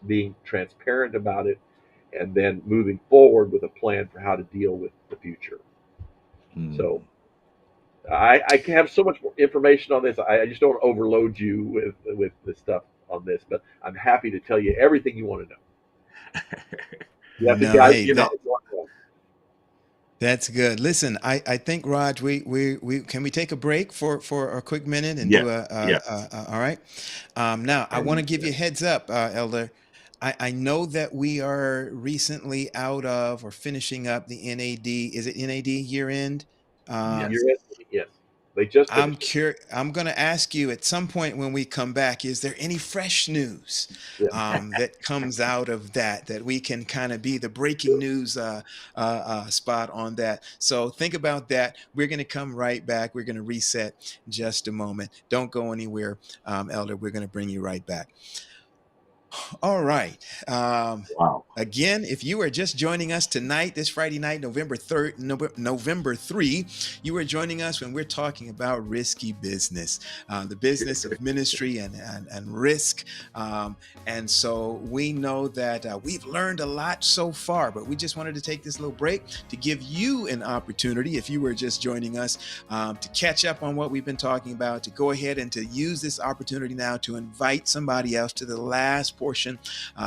being transparent about it, and then moving forward with a plan for how to deal with the future. So Mm. I can have so much more information on this. I just don't overload you with the stuff on this, but I'm happy to tell you everything you want to know. You have to no, guys, hey, that's good. Listen, I think Raj, we can we take a break for a quick minute and do Yes. Yes. all right. Now I want to And give you a heads up, Elder. I know that we are recently out of or finishing up the NAD. Is it NAD year end? yes. you're in, yes, they just I'm finished it. cur I'm going to ask you at some point when we come back, is there any fresh news Yeah. that comes out of that we can kind of be the breaking news spot on that? So think about that. We're going to come right back. We're going to reset in just a moment. Don't go anywhere, Elder. We're going to bring you right back. All right. Um, Wow. Again, if you are just joining us tonight, this Friday night, November 3rd, November 3, you are joining us when we're talking about risky business, the business of ministry and risk. And so we know that we've learned a lot so far, but we just wanted to take this little break to give you an opportunity, if you were just joining us, to catch up on what we've been talking about, to go ahead and to use this opportunity now to invite somebody else to the last portion,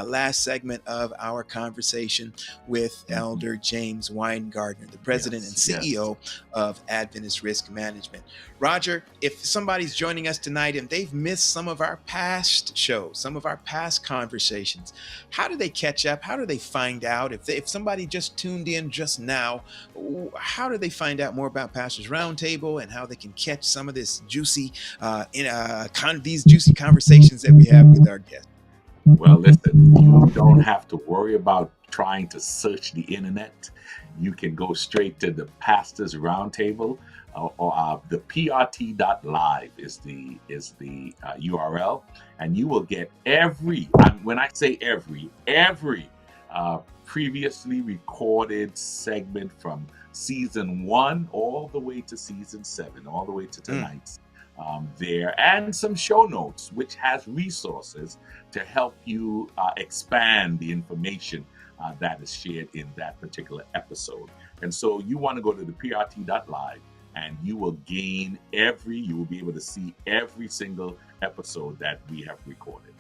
last segment of our conversation with Mhm. Elder James Winegardner, the president and Yes. Yes. CEO of Adventist Risk Management. Roger, if somebody's joining us tonight and they've missed some of our past shows, some of our past conversations, how do they catch up? How do they find out? If somebody just tuned in just now, how do they find out more about Pastors Roundtable and how they can catch some of this juicy, these juicy conversations that we have with our guests? Well, listen, you don't have to worry about trying to search the internet. You can go straight to the Pastors Roundtable, or the prt.live is the URL, and you will get when I say every previously recorded segment from season 1 all the way to season 7, all the way to Mm. tonight's there, and some show notes, which has resources to help you expand the information that is shared in that particular episode. And so you want to go to the prt.live, and you will be able to see every single episode that we have recorded.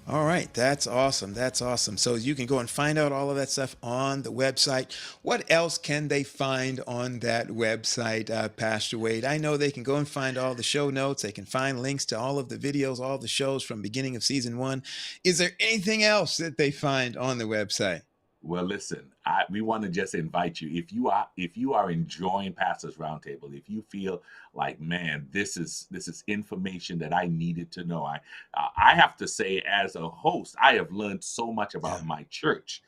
All right, that's awesome. That's awesome. So you can go and find out all of that stuff on the website. What else can they find on that website, Pastor Wade? I know they can go and find all the show notes. They can find links to all of the videos, all the shows from beginning of season one. Is there anything else that they find on the website? Well, listen, we want to just invite you. If you are enjoying Pastors Roundtable, if you feel like, man, this is information that I needed to know. I have to say, as a host, I have learned so much Yeah. about my church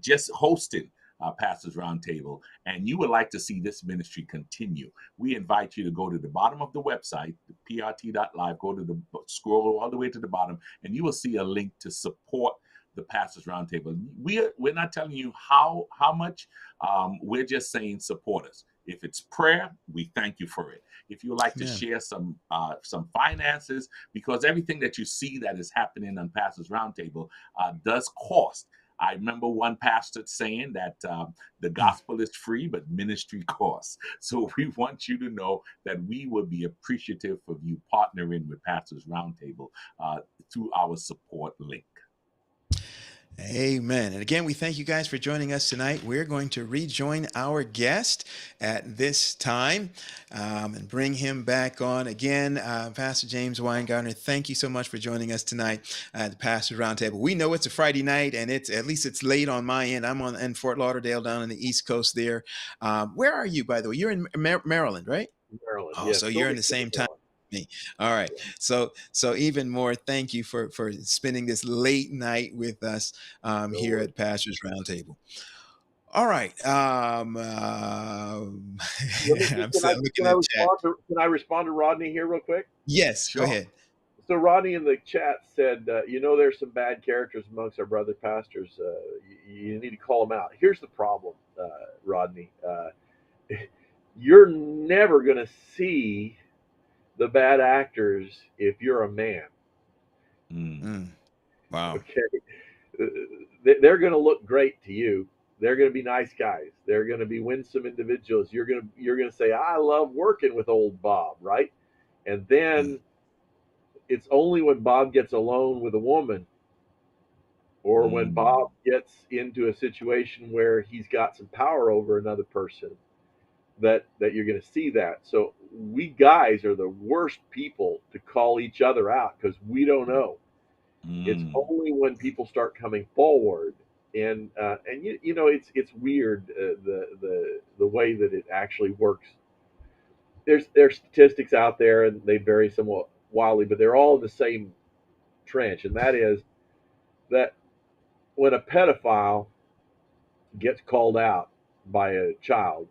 just hosting Pastors Roundtable, and you would like to see this ministry continue. We invite you to go to the bottom of the website, prt.live. Go to the scroll all the way to the bottom, and you will see a link to support the Pastors Roundtable. We're not telling you how much. We're just saying support us. If it's prayer, we thank you for it. If you would like to Amen. share some finances, because everything that you see that is happening on Pastors Roundtable does cost. I remember one pastor saying that the Mm. gospel is free, but ministry costs. So we want you to know that we will be appreciative of you partnering with Pastors Roundtable through our support link. Amen. And again, we thank you guys for joining us tonight. We're going to rejoin our guest at this time and bring him back on again. Pastor James Winegardner, thank you so much for joining us tonight at the Pastor Roundtable. We know it's a Friday night, and at least it's late on my end. I'm in Fort Lauderdale, down on the East Coast there. Where are you, by the way? You're in Maryland, right? Maryland. Oh, Yes, so you're in Silver the Spring, same time Maryland. as me. All right. Yeah, So even more, thank you for spending this late night with us no here worries. at Pastors Roundtable. All right. Let me I'm looking can I at chat. respond to Rodney here real quick? Yes, go Sure. ahead. So Rodney in the chat said, there's some bad characters amongst our brother pastors. You need to call them out. Here's the problem, Rodney. You're never going to see the bad actors if you're a man. Mm. Mm, wow. Okay, Uh, they're going to look great to you. They're going to be nice guys. They're going to be winsome individuals. You're going to say, I love working with old Bob, right? And Mm, then it's only when Bob gets alone with a woman, or when Mm. Bob gets into a situation where he's got some power over another person, that you're going to see that. So we guys are the worst people to call each other out because we don't know. It's Mm. only when people start coming forward, and it's weird, the way that it actually works. There's statistics out there and they vary somewhat wildly, but they're all in the same trench, and that is that when a pedophile gets called out by a child,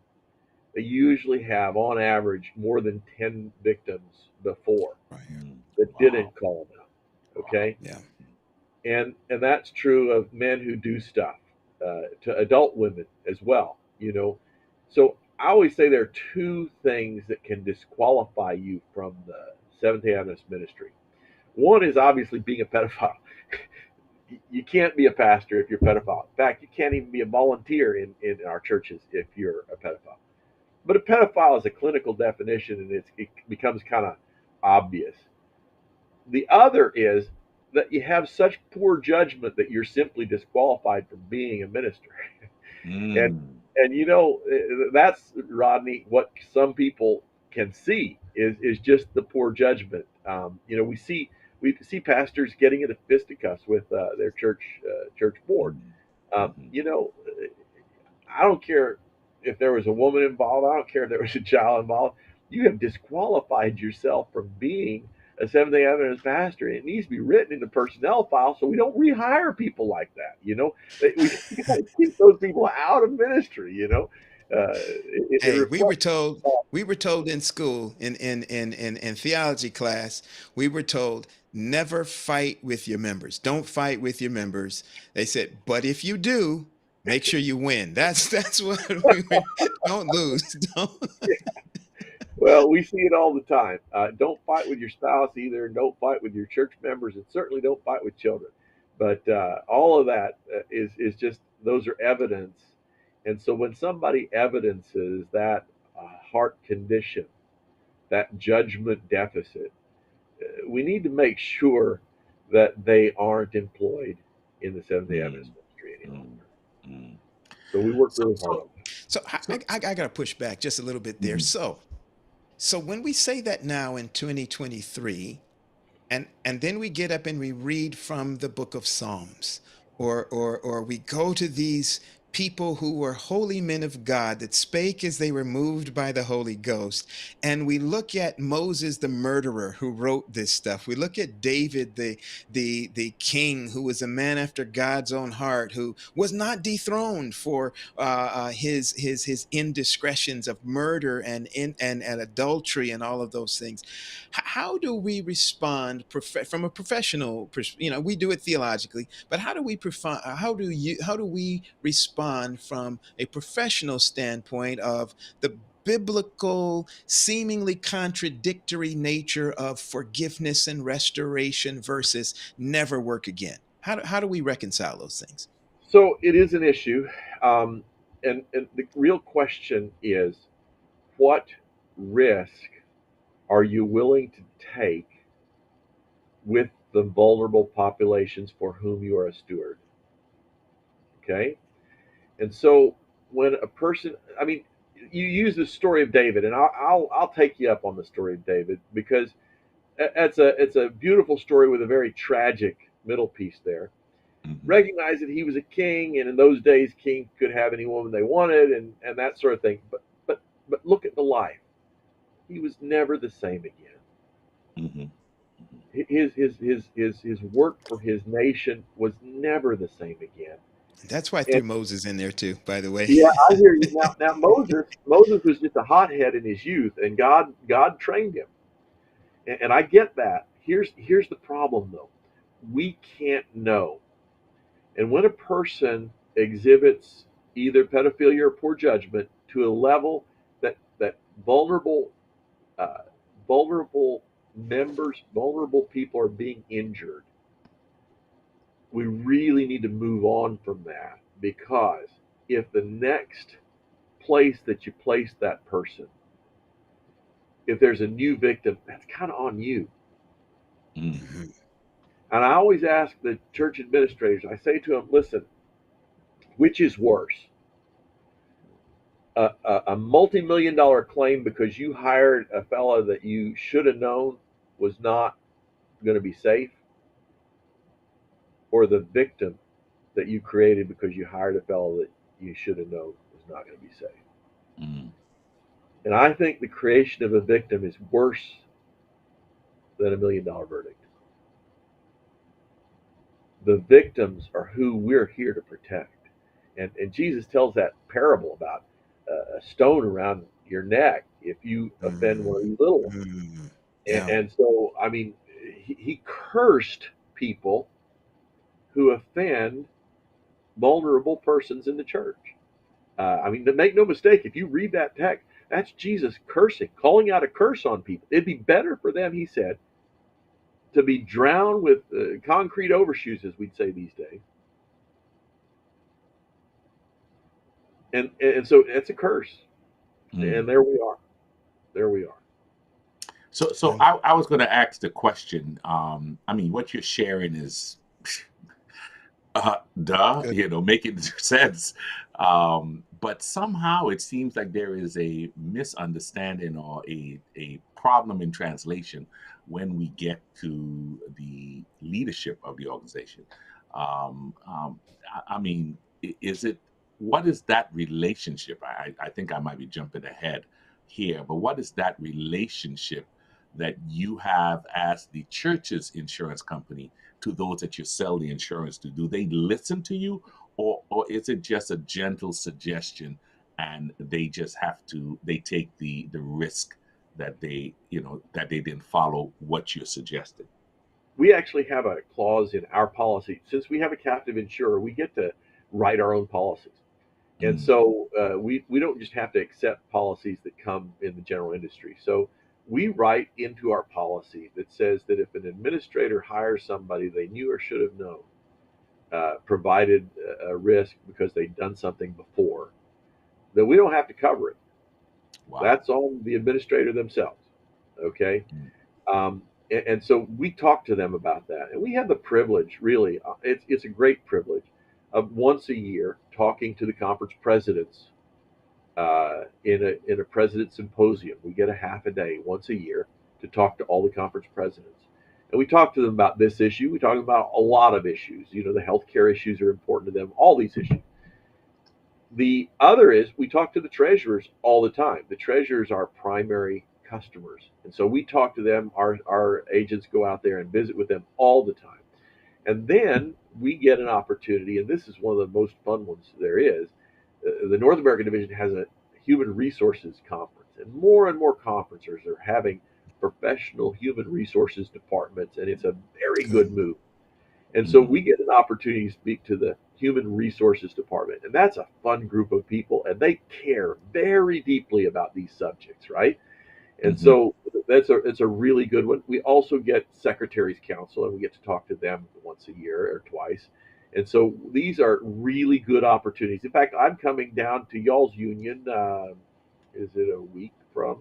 they usually have, on average, more than 10 victims before right here. Mm. that Wow. didn't call them out. Wow. Okay, Yeah. and that's true of men who do stuff to adult women as well. So I always say there are two things that can disqualify you from the Seventh Day Adventist ministry. One is obviously being a pedophile. You can't be a pastor if you're a pedophile. In fact, you can't even be a volunteer in our churches if you're a pedophile. But a pedophile is a clinical definition, and it becomes kind of obvious. The other is that you have such poor judgment that you're simply disqualified from being a minister. and Mm. and that's, Rodney, what some people can see is just the poor judgment. We see pastors getting into fisticuffs with their church board. Mm. Um, Mhm. you know, I don't care if there was a woman involved. I don't care if there was a child involved. You have disqualified yourself from being a Seventh Day Adventist pastor. It needs to be written in the personnel file so we don't rehire people like that. We got to keep those people out of ministry. It Hey, reflects. we were told in school in theology class, we were told never fight with your members. Don't fight with your members. They said, but if you do, make sure you win. That's what don't lose. Don't. Well, we see it all the time. Don't fight with your spouse either. Don't fight with your church members, and certainly don't fight with children. But all of that is just, those are evidence. And so when somebody evidences that heart condition, that judgment deficit, we need to make sure that they aren't employed in the Seventh Day Adventist mm, ministry any mm, longer. mm. So we work So, really hard on so, that. So so, I got to push back just a little bit there. mhm, So when we say that now in 2023, and then we get up and we read from the book of Psalms, or we go to these people who were holy men of God that spake as they were moved by the Holy Ghost, and we look at Moses the murderer who wrote this stuff. We look at David the king who was a man after God's own heart, who was not dethroned for his indiscretions of murder and adultery and all of those things. How do we respond from a professional we do it theologically, but how do we respond from a professional standpoint of the biblical seemingly contradictory nature of forgiveness and restoration versus never work again? How do we reconcile those things? So it is an issue, um, and the real question is, what risk are you willing to take with the vulnerable populations for whom you are a steward? Okay, and so when a person, I mean, you use the story of David, and I'll take you up on the story of David because it's a beautiful story with a very tragic middle piece there. mhm, Recognize that he was a king, and in those days, kings could have any woman they wanted, and that sort of thing. But look at the life. He was never the same again. mhm, His work for his nation was never the same again. That's why I And threw Moses in there too, by the way. yeah, I hear you. Now Moses was just a hothead in his youth, and God trained him, and I get that. Here's the problem though. We can't know. And when a person exhibits either pedophilia or poor judgment to a level that uh, vulnerable vulnerable people are being injured, we really need to move on from that, because if the next place that you place that person, if there's a new victim, that's kind of on you. mm, Mhm. And I always ask the church administrators, I say to them, listen, which is worse? A multi-million dollar claim because you hired a fella that you should have known was not going to be safe, or the victim that you created because you hired a fellow that you should have known was not going to be safe. mm, And I think the creation of a victim is worse than $1 million verdict. The victims are who we're here to protect. And Jesus tells that parable about a stone around your neck if you offend one of Mm, these little ones. mm, And, yeah. and so, I mean, he cursed people who offend vulnerable persons in the church. I mean, to make no mistake, if you read that text, that's Jesus cursing, calling out a curse on people. It'd be better for them, he said, to be drowned with concrete overshoes, as we'd say these days. And so it's a curse. mm. And there we are. There we are. So Um, I was going to ask the question. I mean, what you're sharing is duh, Good. making sense. But somehow it seems like there is a misunderstanding or a problem in translation when we get to the leadership of the organization. I mean, is it, what is that relationship? I think I might be jumping ahead here, but what is that relationship that you have as the church's insurance company to those that you sell the insurance to? Do they listen to you, or is it just a gentle suggestion and they just have to, they take the risk that that they didn't follow what you're suggesting? We actually have a clause in our policy. Since we have a captive insurer, we get to write our own policies. And Mm, so we don't just have to accept policies that come in the general industry. So we write into our policy that says that if an administrator hires somebody they knew or should have known, provided a risk because they'd done something before, then we don't have to cover it. wow. That's on the administrator themselves. Okay. Mm, Um, And so we talk to them about that, and we have the privilege, really, it's a great privilege, of once a year talking to the conference presidents in a president symposium. We get a half a day once a year to talk to all the conference presidents. And we talk to them about this issue. We talk about a lot of issues. The healthcare issues are important to them, all these issues. The other is we talk to the treasurers all the time. The treasurers are primary customers. And so we talk to them. Our agents go out there and visit with them all the time. And then we get an opportunity, and this is one of the most fun ones there is. The North American Division has a human resources conference, and more conferences are having professional human resources departments, and it's a very good move. And so we get an opportunity to speak to the human resources department, and that's a fun group of people, and they care very deeply about these subjects, right? And so it's a really good one. We also get Secretaries Council, and we get to talk to them once a year or twice. And so these are really good opportunities. In fact, I'm coming down to y'all's union. Is it a week from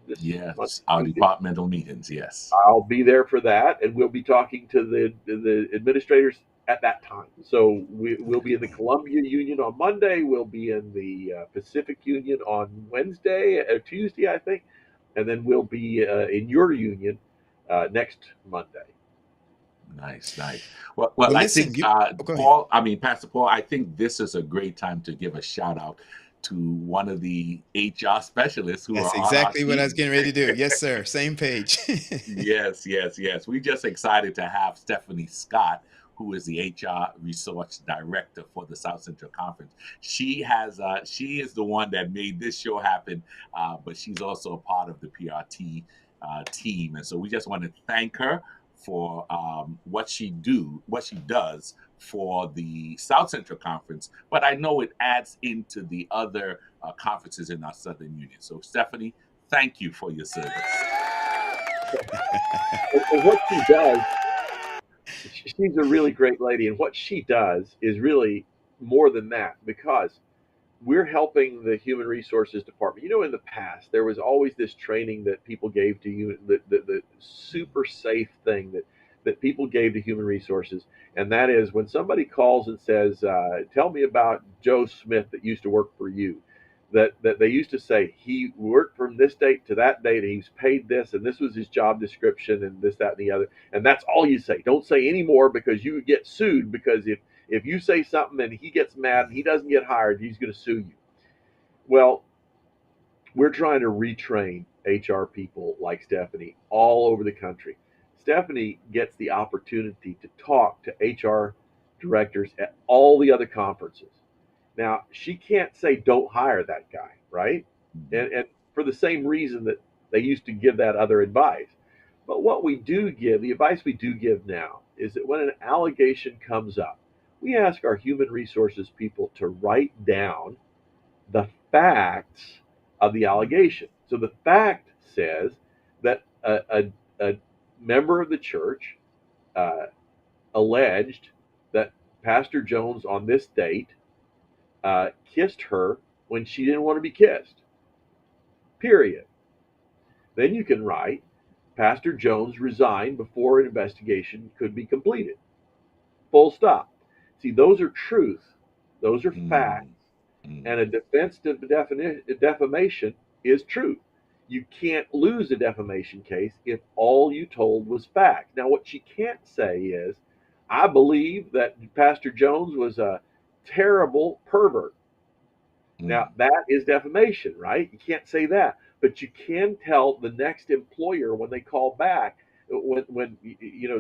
this month? Yes, our departmental meetings. Yes, I'll be there for that, and we'll be talking to the administrators at that time. So we'll be in the Columbia Union on Monday. We'll be in the Pacific Union on Wednesday or Tuesday, I think, and then we'll be in your union next Monday. nice. Well, Well, I listen, think go ahead. Paul. I mean, Pastor Paul. I think this is a great time to give a shout out to one of the HR specialists who That's are on our exactly what I was team. getting ready to do. Yes, sir. Same page. Yes. We're just excited to have Stephanie Scott, who is the HR Resource Director for the South Central Conference. She is the one that made this show happen, but she's also a part of the PRT team, and so we just want to thank her for what she does for the South Central Conference. But I know it adds into the other conferences in our Southern Union. So Stephanie, thank you for your service. And what she does, she's a really great lady, and what she does is really more than that, because we're helping the human resources department. In the past, there was always this training that people gave to you, the super safe thing that people gave to human resources. And that is when somebody calls and says, tell me about Joe Smith that used to work for you, that they used to say, he worked from this date to that date, and he was paid this, and this was his job description, and this, that, and the other. And that's all you say. Don't say any more, because you get sued, because if you say something and he gets mad and he doesn't get hired, he's going to sue you. Well, we're trying to retrain HR people like Stephanie all over the country. Stephanie gets the opportunity to talk to HR directors at all the other conferences. Now, she can't say, don't hire that guy, right? And for the same reason that they used to give that other advice. But what we do give, the advice we do give now, is that when an allegation comes up, we ask our human resources people to write down the facts of the allegation. So the fact says that a member of the church alleged that Pastor Jones on this date kissed her when she didn't want to be kissed. Period. Then you can write, Pastor Jones resigned before an investigation could be completed. Full stop. See, those are truth. Those are facts. And a defense to defamation is truth. You can't lose a defamation case if all you told was fact. Now, what she can't say is, I believe that Pastor Jones was a terrible pervert. Now, that is defamation, right? You can't say that. But you can tell the next employer when they call back, when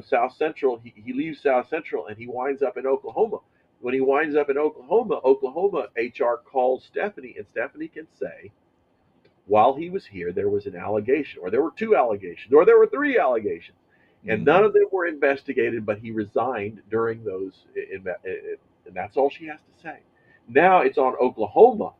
South Central, he leaves South Central and he winds up in Oklahoma. When he winds up in Oklahoma HR calls Stephanie, and Stephanie can say, while he was here, there was an allegation, or there were two allegations, or there were three allegations, and none of them were investigated, but he resigned during those, and that's all she has to say. Now it's on Oklahoma,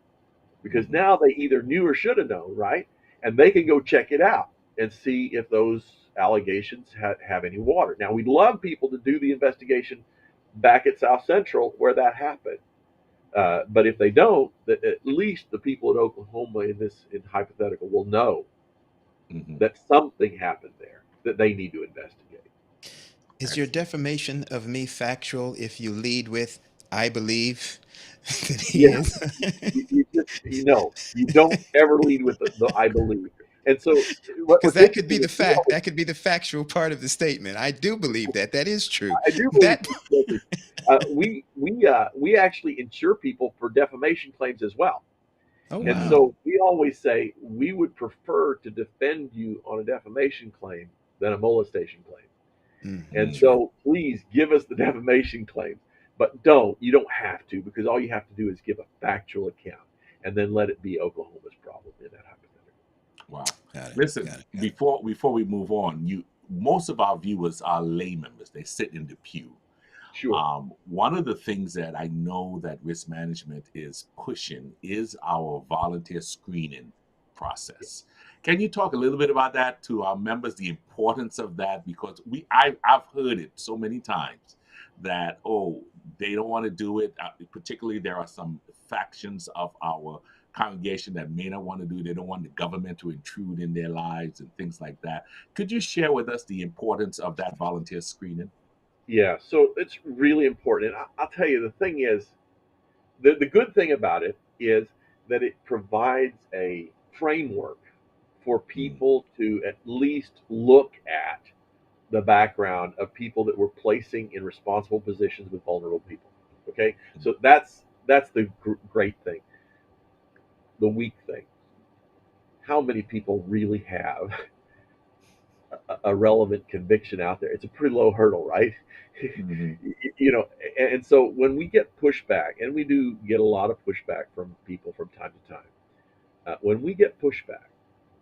because now they either knew or should have known, right? And they can go check it out and see if those allegations have any water. Now, we'd love people to do the investigation back at South Central where that happened. But if they don't, at least the people in Oklahoma in hypothetical will know that something happened there. that they need to investigate. Is your defamation of me factual if you lead with "I believe" that he Yeah, is? you just you don't ever lead with the I believe. And so Because what's that could be interesting the is we fact. always, That could be the factual part of the statement. I do believe that. That is true. I do believe That. guilty. We actually insure people for defamation claims as well. Oh And Mm-hmm. wow. so we always say we would prefer to defend you on a defamation claim than a molestation claim. And That's right. so please give us the defamation claims, but you don't have to, because all you have to do is give a factual account and then let it be Oklahoma's problem in that hypothetical. Wow. Got it. Listen, Got it. Got it. before we move on, you most of our viewers are lay members. They sit in the pew. Sure. One of the things that I know that risk management is pushing is our volunteer screening process. Can you talk a little bit about that to our members, the importance of that? Because I've heard it so many times that, oh, they don't want to do it. Particularly, there are some factions of our congregation that may not want to do it. They don't want the government to intrude in their lives and things like that. Could you share with us the importance of that volunteer screening? Yeah, so it's really important. And I'll tell you, the thing is, the good thing about it is that it provides a framework for Mm, people to at least look at the background of people that we're placing in responsible positions with vulnerable people. Okay, mm, so that's the great thing. The weak thing: how many people really have a relevant conviction out there? It's a pretty low hurdle, right? mhm. you know, and so when we get pushback, and we do get a lot of pushback from people from time to time, when we get pushback,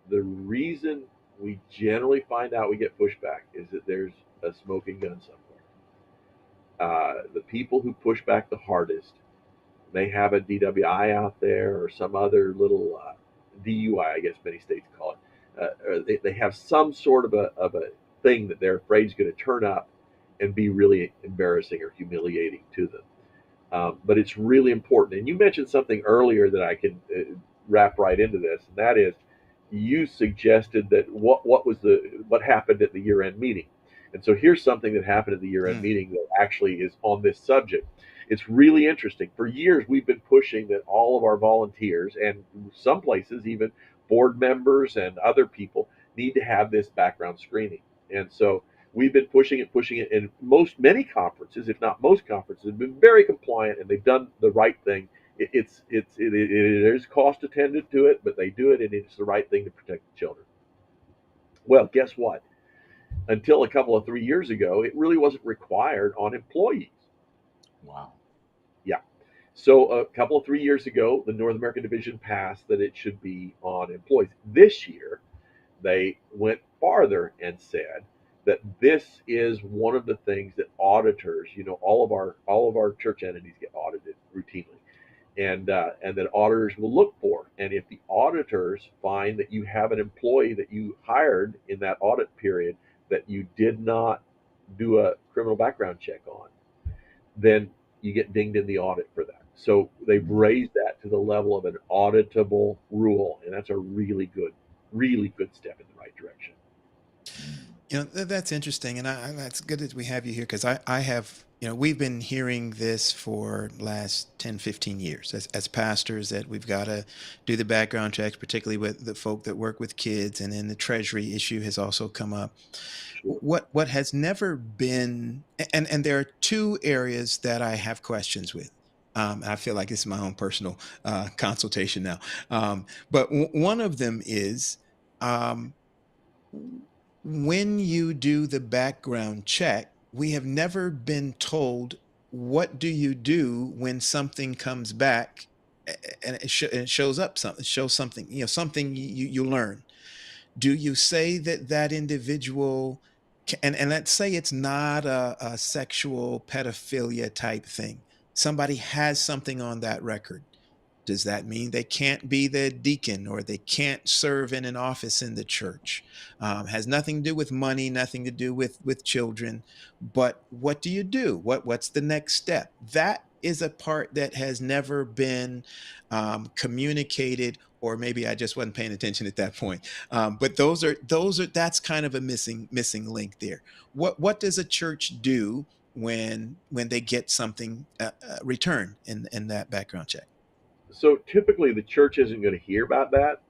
the reason we generally find out we get pushback is that there's a smoking gun somewhere. The people who push back the hardest may have a DWI out there or some other little DUI, I guess many states call it. Or they have some sort of a thing that they're afraid is going to turn up and be really embarrassing or humiliating to them. But it's really important. And you mentioned something earlier that I can wrap right into this, and that is, you suggested that what happened at the year end meeting. And so here's something that happened at the year end Mm. meeting that actually is on this subject. It's really interesting. For years, we've been pushing that all of our volunteers, and some places even board members and other people, need to have this background screening. And so we've been pushing it, and many conferences, if not most conferences, have been very compliant, and they've done the right thing. There's cost attendant to it, but they do it, and it's the right thing to protect the children. Well, guess what? Until a couple of 3 years ago, it really wasn't required on employees. Wow. Yeah. So a couple of 3 years ago, the North American division passed that it should be on employees. This year, they went farther and said that this is one of the things that auditors, all of our church entities get audited routinely, and that auditors will look for. And if the auditors find that you have an employee that you hired in that audit period that you did not do a criminal background check on, then you get dinged in the audit for that. So they've Mm. raised that to the level of an auditable rule, and that's a really good step in the right direction. Mm. That's interesting, and that's good that we have you here because I have, we've been hearing this for last 10, 15 years as pastors that we've got to do the background checks, particularly with the folk that work with kids, and then the treasury issue has also come up. Sure. What has never been, and there are two areas that I have questions with. I feel like it's my own personal consultation now, but one of them is. Um, when you do the background check, we have never been told what do you do when something comes back and it shows up something, shows something, something you learn. Do you say that that individual, and let's say it's not a sexual pedophilia type thing, somebody has something on that record. Does that mean they can't be the deacon or they can't serve in an office in the church? Has nothing to do with money, nothing to do with children. But what do you do? What's the next step? That is a part that has never been communicated or maybe I just wasn't paying attention at that point. But that's kind of a missing link there. What does a church do when they get something returned in that background check? So typically, the church isn't going to hear about that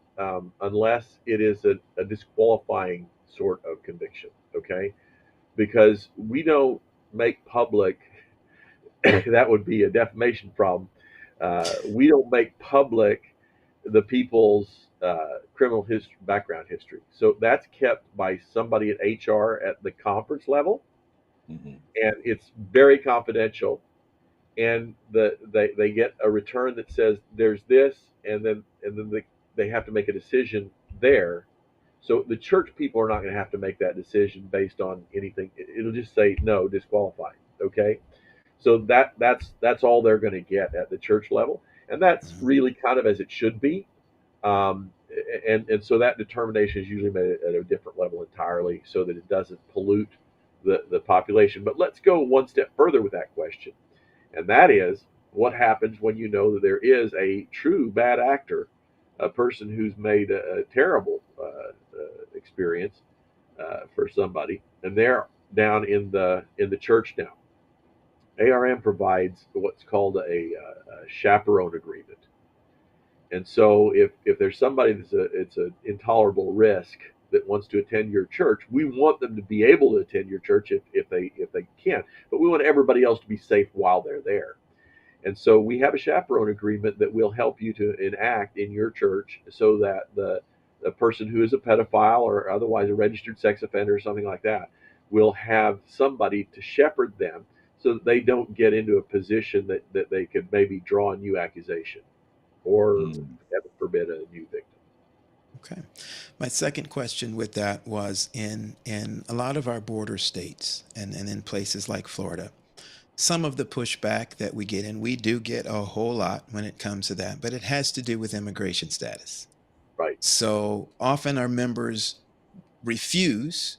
unless it is a disqualifying sort of conviction. Okay, because we don't make public that would be a defamation problem. We don't make public the people's criminal history, background history. So that's kept by somebody at HR at the conference level, Hmm. and it's very confidential. And they get a return that says there's this, and then they have to make a decision there. So the church people are not going to have to make that decision based on anything. It'll just say no, disqualified. Okay, so that's all they're going to get at the church level, and that's Mhm. really kind of as it should be. Um, and so that determination is usually made at a different level entirely, so that it doesn't pollute the population. But let's go one step further with that question, and that is what happens when you know that there is a true bad actor, a person who's made a terrible experience for somebody, and they're down in the church now. ARM provides what's called a chaperone agreement. And so if there's somebody that's it's an intolerable risk that wants to attend your church, we want them to be able to attend your church if they can. But we want everybody else to be safe while they're there. And so we have a chaperone agreement that will help you to enact in your church so that the person who is a pedophile or otherwise a registered sex offender or something like that will have somebody to shepherd them so that they don't get into a position that they could maybe draw a new accusation or, Mm. heaven forbid, a new victim. Okay. My second question with that was in a lot of our border states and in places like Florida, some of the pushback that we get, and we do get a whole lot when it comes to that, but it has to do with immigration status. Right. So often our members refuse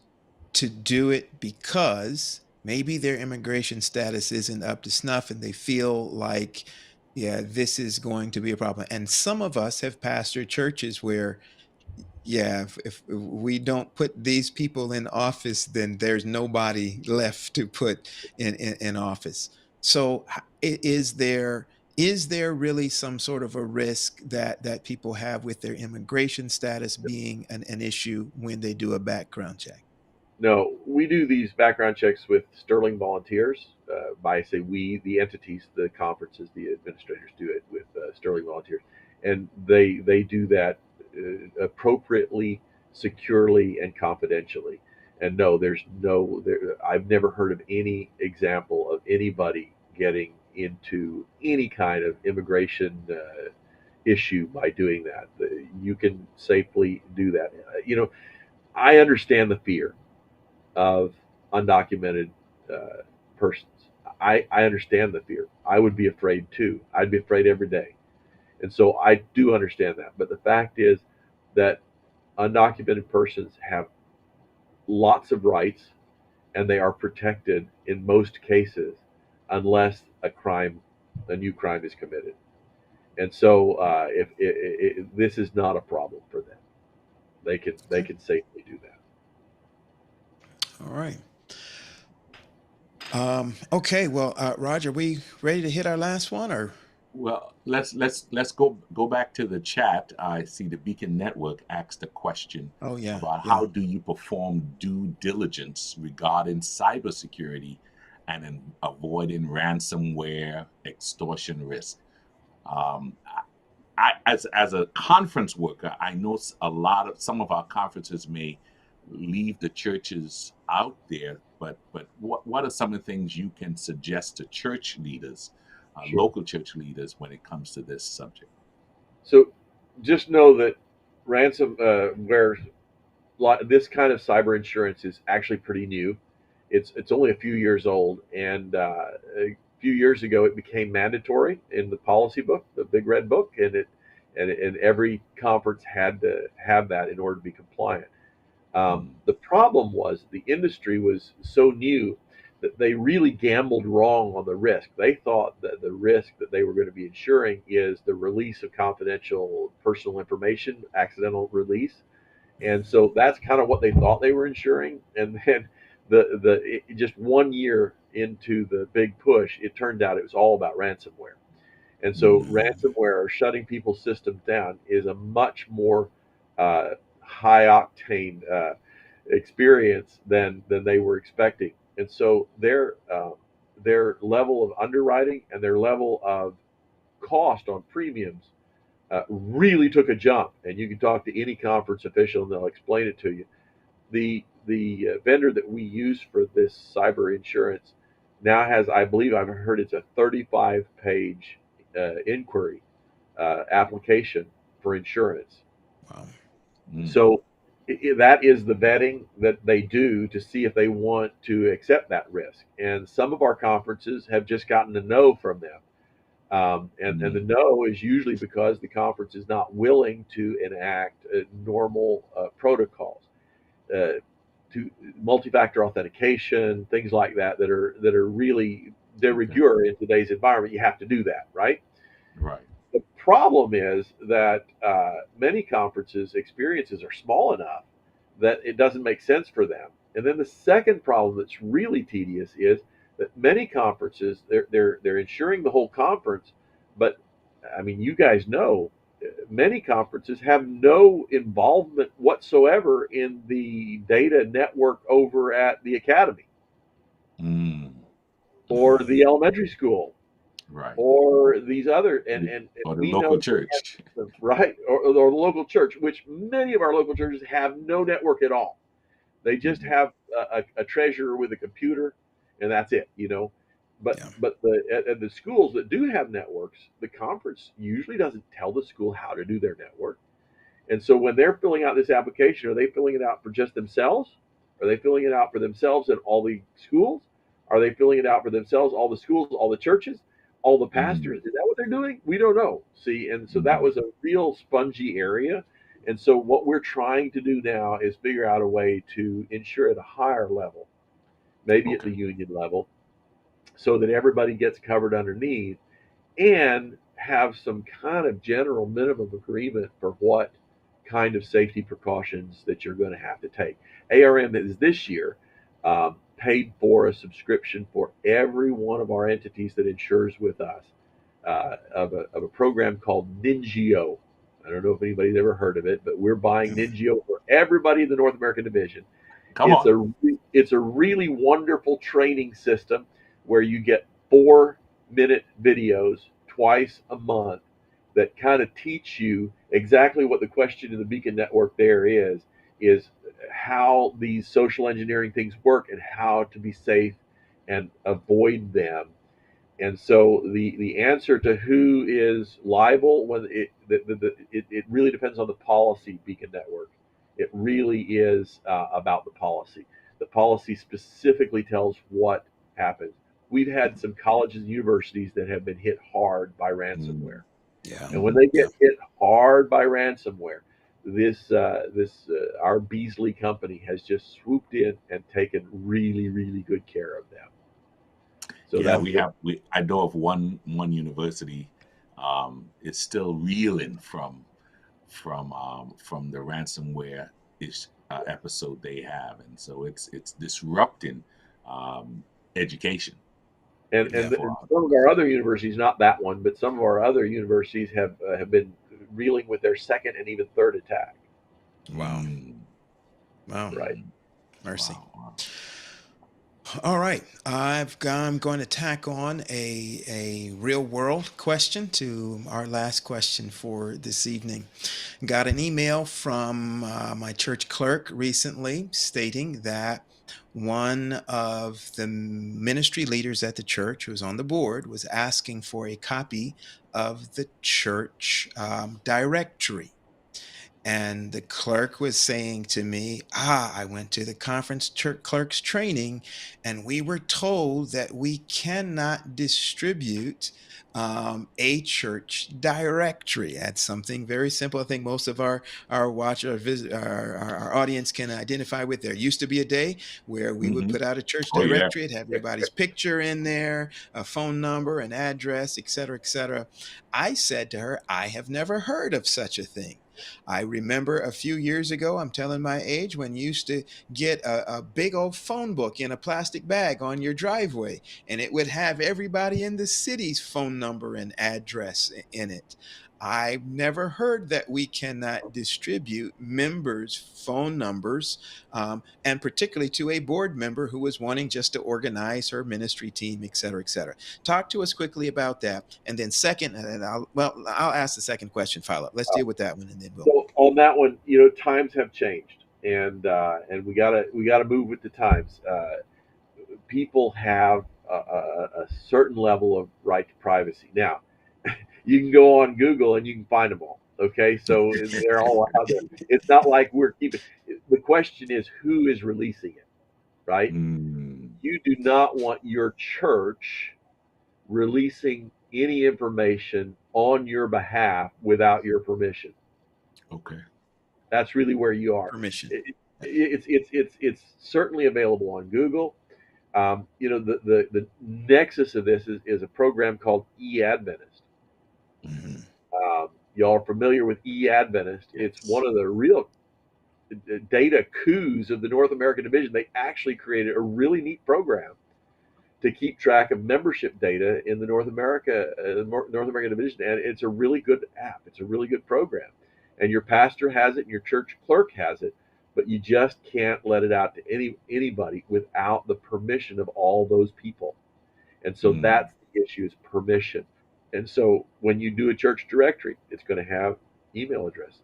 to do it because maybe their immigration status isn't up to snuff and they feel like, yeah, this is going to be a problem. And some of us have pastored churches where, yeah, if we don't put these people in office, then there's nobody left to put in office. So is there really some sort of a risk that people have with their immigration status being an issue when they do a background check? No, we do these background checks with Sterling volunteers. By say we, the entities, the conferences, the administrators do it with Sterling volunteers, and they do that appropriately, securely, and confidentially. And no, there's no. I've never heard of any example of anybody getting into any kind of immigration issue by doing that. You can safely do that. I understand the fear of undocumented persons. I understand the fear. I would be afraid too. I'd be afraid every day. And so I do understand that. But the fact is that undocumented persons have lots of rights and they are protected in most cases unless a new crime is committed. And so if this is not a problem for them, they Okay. can safely do that. All right. Okay. Well, Roger, we ready to hit our last one or? Well, let's go back to the chat. I see the Beacon Network asked a question Oh, yeah. about Yeah. how do you perform due diligence regarding cybersecurity and in avoiding ransomware extortion risk. Um, as a conference worker, I know a lot of some of our conferences may leave the churches out there, but what are some of the things you can suggest to church leaders, Sure. local church leaders, when it comes to this subject? So just know that ransomware, this kind of cyber insurance is actually pretty new. It's only a few years old, and a few years ago it became mandatory in the policy book, the big red book, and every conference had to have that in order to be compliant. Mm. The problem was the industry was so new that they really gambled wrong on the risk. They thought that the risk that they were going to be insuring is the release of confidential personal information, accidental release, and so that's kind of what they thought they were insuring. And then just 1 year into the big push, it turned out it was all about ransomware. And so Mm. ransomware or shutting people's systems down is a much more high octane experience than they were expecting. And so their level of underwriting and their level of cost on premiums really took a jump. And you can talk to any conference official and they'll explain it to you. The vendor that we use for this cyber insurance now has, I believe I've heard, it's a 35-page inquiry application for insurance. Wow. Mm. So that is the vetting that they do to see if they want to accept that risk. And some of our conferences have just gotten a no from them. And the Mm. no is usually because the conference is not willing to enact normal protocols, uh, to multi-factor authentication, things like that that are really de Okay. rigueur in today's environment. You have to do that, right? Right. The problem is that many conferences' experiences are small enough that it doesn't make sense for them. And then the second problem that's really tedious is that many conferences they're insuring the whole conference, but I mean you guys know many conferences have no involvement whatsoever in the data network over at the academy Mm. or the elementary school Right. or these other and Or the we know local they have church. systems, right, or the local church, which many of our local churches have no network at all. They just Mhm. have a treasurer with a computer, and that's it, but Yeah. at the schools that do have networks, the conference usually doesn't tell the school how to do their network. And so when they're filling out this application, are they filling it out for just themselves? Are they filling it out for themselves and all the schools? Are they filling it out for themselves, all the schools, all the churches, all the Mm. pastors? Is that what they're doing? We don't know. See, and so that Mhm. was a real spongy area. And so what we're trying to do now is figure out a way to ensure at a higher level, maybe at Okay. the union level, so that everybody gets covered underneath and have some kind of general minimum agreement for what kind of safety precautions that you're going to have to take. ARM is this year paid for a subscription for every one of our entities that insures with us of a program called Ningio. I don't know if anybody's ever heard of it, but we're buying Ningio for everybody in the North American division. Come It's on. a really wonderful training system where you get 4-minute videos twice a month that kind of teach you exactly what the question in the Beacon Network there is how these social engineering things work and how to be safe and avoid them. And so the answer to who is liable when it really depends on the policy, Beacon Network. It really is about the policy. The policy specifically tells what happens. We've had some colleges and universities that have been hit hard by Mm. ransomware, Yeah. and when Mhm. they Yeah. get hit hard by ransomware, our Beasley company has just swooped in and taken really really good care of them. So Yeah, that's we have. We I know of one university. Is still reeling from the ransomware ish episode they have, and so it's disrupting education. and, Yeah. and, For and some of our other universities, not that one, but some of our other universities have been reeling with their second and even third attack. Wow. mm, Wow. Right. mm, Mercy. wow. All right. I'm going to tack on a real world question to our last question for this evening. Got an email from my church clerk recently stating that one of the ministry leaders at the church who was on the board was asking for a copy of the church directory. And the clerk was saying to me, I went to the conference church clerks training, and we were told that we cannot distribute A church directory. That's something very simple. I think most of our watch our visit our audience can identify with. There used to be a day where we would Hmm. put out a church Oh yeah. directory. It'd have everybody's picture in there, a phone number, an address, et cetera, et cetera. I said to her, I have never heard of such a thing. I remember a few years ago, I'm telling my age, when you used to get a big old phone book in a plastic bag on your driveway, and it would have everybody in the city's phone number and address in it. I've never heard that we cannot distribute members' phone numbers, and particularly to a board member who was wanting just to organize her ministry team, et cetera, et cetera. Talk to us quickly about that. And then, second, and I'll ask the second question follow up. Let's deal with that one, and then we'll. So on that one, times have changed, and we gotta move with the times. People have a certain level of right to privacy. Now, you can go on Google and you can find them all. Okay, so they're all out there. It's not like we're keeping. The question is who is releasing it, right? Mm, You do not want your church releasing any information on your behalf without your permission. okay. That's really where you are. Permission. It's certainly available on Google. The nexus of this is a program called eAdventist. Hmm. Y'all are familiar with eAdventist. It's Yes. one of the real data coups of the North American division. They actually created a really neat program to keep track of membership data in the North American division, and it's a really good app. It's a really good program, and your pastor has it, and your church clerk has it, but you just can't let it out to anybody without the permission of all those people. And so Mm, that's the issue, is permission. And so when you do a church directory, it's going to have email addresses.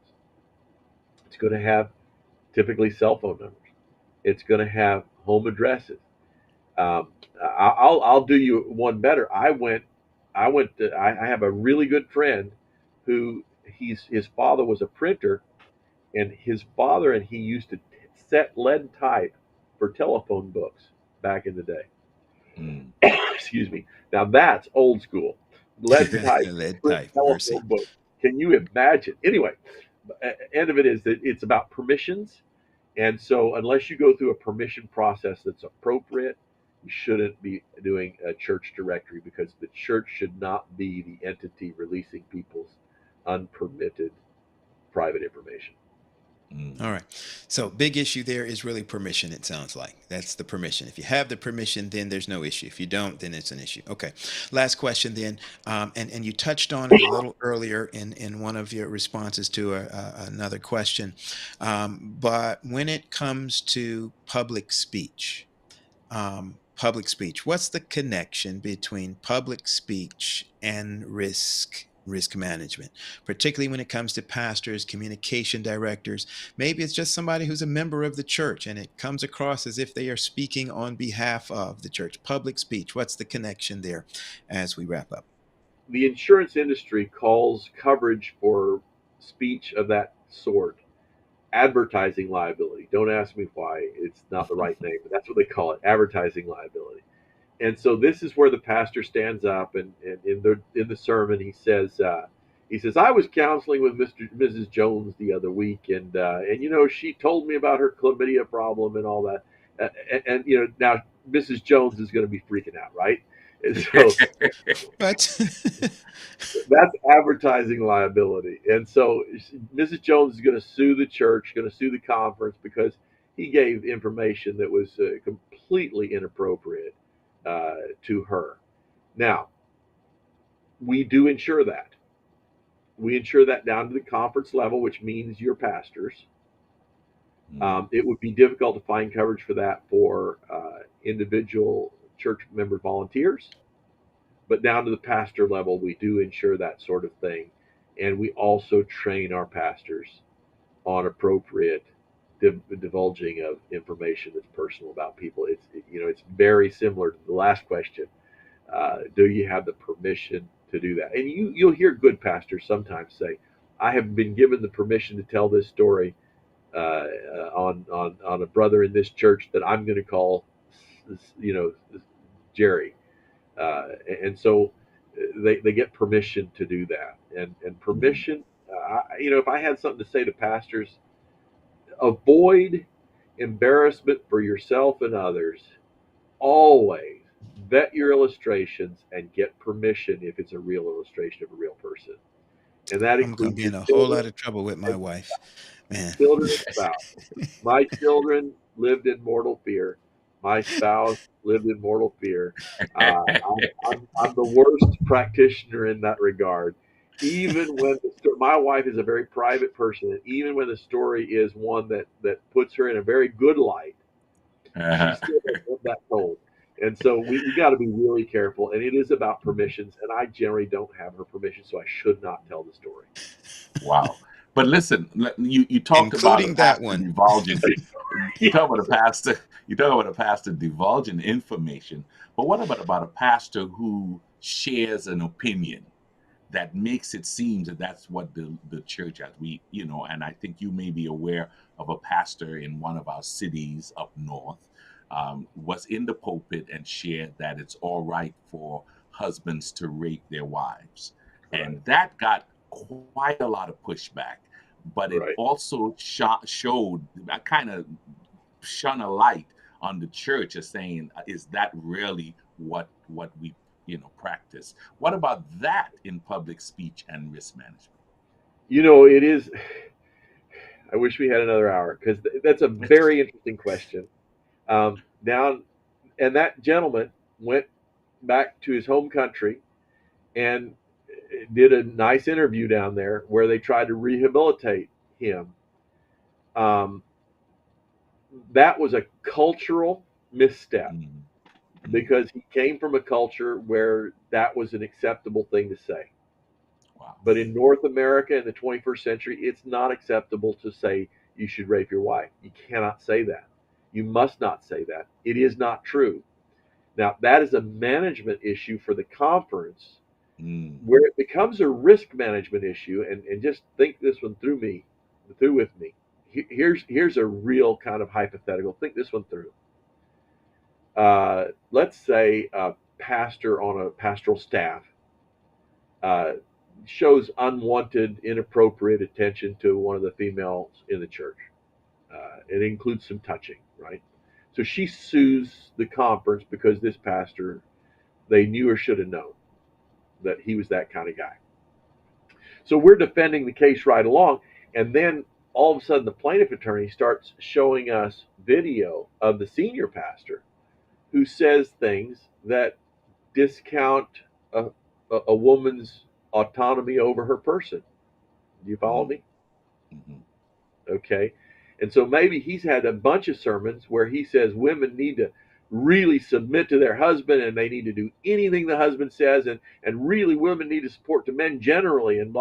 It's going to have typically cell phone numbers. It's going to have home addresses. I'll do you one better. I have a really good friend who his father was a printer, and his father and he used to set lead type for telephone books back in the day. mm. Excuse me. Now that's old school. Lead type Lead print type. Mercy. telephone books. Can you imagine? Anyway, end of it is that it's about permissions. And so, unless you go through a permission process that's appropriate, you shouldn't be doing a church directory, because the church should not be the entity releasing people's unpermitted private information. All Mm. right. So, big issue there is really permission, it sounds like. That's the permission. If you have the permission, then there's no issue. If you don't, then it's an issue. Okay. Last question then. And you touched on it a little earlier in one of your responses to another question. But when it comes to public speech, what's the connection between public speech and risk management, particularly when it comes to pastors, communication directors? Maybe it's just somebody who's a member of the church and it comes across as if they are speaking on behalf of the church. Public speech, what's the connection there as we wrap up? The insurance industry calls coverage for speech of that sort advertising liability. Don't ask me why. It's not the right name, but that's what they call it, advertising liability. And so this is where the pastor stands up, and in the sermon he says, I was counseling with Mrs. Jones the other week, and she told me about her chlamydia problem and all that. And now Mrs. Jones is going to be freaking out, right? And so But that's advertising liability. And so Mrs. Jones is going to sue the church, going to sue the conference, because he gave information that was completely inappropriate to her. Now, we do insure that. We insure that down to the conference level, which means your pastors. Mm, It would be difficult to find coverage for that for individual church member volunteers, but down to the pastor level, we do insure that sort of thing. And we also train our pastors on appropriate divulging of information that's personal about people. It's very similar to the last question. Do you have the permission to do that? And you'll hear good pastors sometimes say, "I have been given the permission to tell this story on a brother in this church that I'm going to call, you know, Jerry." And so they get permission to do that, and Mm. permission. If I had something to say to pastors, avoid embarrassment for yourself and others. Always vet your illustrations and get permission if it's a real illustration of a real person, and that I'm gonna includes be your in a whole lot children of trouble with my and wife, man. children and spouse. My children lived in mortal fear. My spouse lived in mortal fear. I'm the worst practitioner in that regard. Even when my wife is a very private person, and even when the story is one that puts her in a very good light, she Uh-huh. still doesn't want that told. And so we got to be really careful. And it is about permissions. And I generally don't have her permission, so I should not tell the story. Wow. But listen, you talked about a Including that pastor one. divulging. You Yes. talk about a pastor. You talk about a pastor divulging information. But what about a pastor who shares an opinion that makes it seem that that's what the church has? And I think you may be aware of a pastor in one of our cities up north, was in the pulpit and shared that it's all right for husbands to rape their wives. Right. And that got quite a lot of pushback. But it Right. also showed, that kind of shone a light on the church as saying, is that really what we practice? What about that in public speech and risk management? It is. I wish we had another hour because that's a very interesting question. Down, and that gentleman went back to his home country and did a nice interview down there where they tried to rehabilitate him. Um, that was a cultural misstep Mm, mm, because he came from a culture where that was an acceptable thing to say. wow. But in North America in the 21st century, it's not acceptable to say you should rape your wife. You cannot say that. You must not say that. It is not true. Now, that is a management issue for the conference Mm, where it becomes a risk management issue. And just think this one through with me. Here's a real kind of hypothetical. Think this one through. Let's say a pastor on a pastoral staff uh, shows unwanted, inappropriate attention to one of the females in the church. It includes some touching, right? So she sues the conference because this pastor, they knew or should have known that he was that kind of guy. So we're defending the case right along. And then all of a sudden, the plaintiff attorney starts showing us video of the senior pastor who says things that discount a, a woman's autonomy over her person. Do you follow mm, me? mhm. Okay. And so maybe he's had a bunch of sermons where he says women need to really submit to their husband and they need to do anything the husband says, and really women need to support to men generally and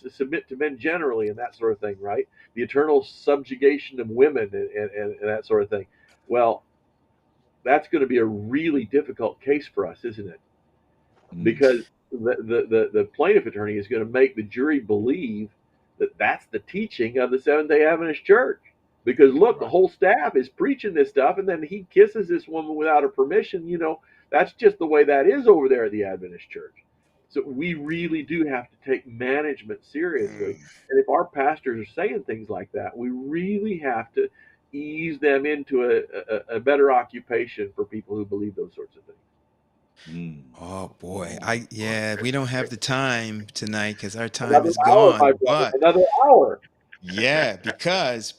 submit to men generally and that sort of thing, right? The eternal subjugation of women and that sort of thing. Well, that's going to be a really difficult case for us, isn't it? Mm, Because the plaintiff attorney is going to make the jury believe that that's the teaching of the Seventh Day Adventist Church. Because look, the right. whole staff is preaching this stuff, and then he kisses this woman without her permission. That's just the way that is over there at the Adventist Church. So we really do have to take management seriously. And if our pastors are saying things like that, we really have to ease them into a better occupation for people who believe those sorts of things. Mm. Oh boy. Oh, I yeah, we don't have the time tonight because our time Another is hour, my gone. brother. But Another hour. yeah, because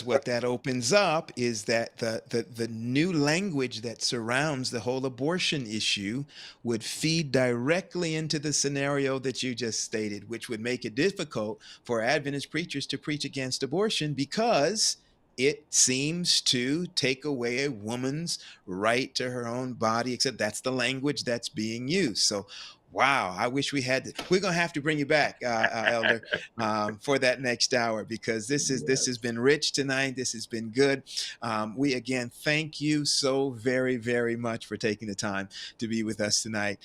what that opens up is that the new language that surrounds the whole abortion issue would feed directly into the scenario that you just stated, which would make it difficult for Adventist preachers to preach against abortion because it seems to take away a woman's right to her own body, except that's the language that's being used. So wow, I wish we had we're gonna have to bring you back, Elder, for that next hour because this has yes. been rich tonight. This has been good. We again thank you so very much for taking the time to be with us tonight.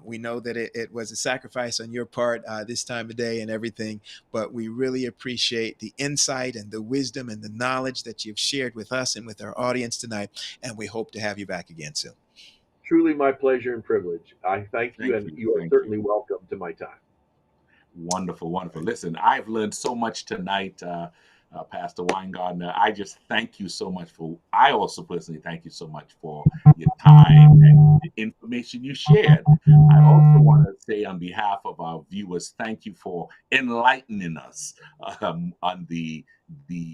We know that it was a sacrifice on your part this time of day and everything, but we really appreciate the insight and the wisdom and the knowledge that you've shared with us and with our audience tonight. And we hope to have you back again soon. truly my pleasure and privilege. I thank you, Thank and you. you are Thank you. certainly welcome to my time. Wonderful, wonderful. Listen, I've learned so much tonight, Pastor Winegardner. I just thank you so much for, I also personally thank you so much for your time and the information you shared. I also want to say on behalf of our viewers, thank you for enlightening us on the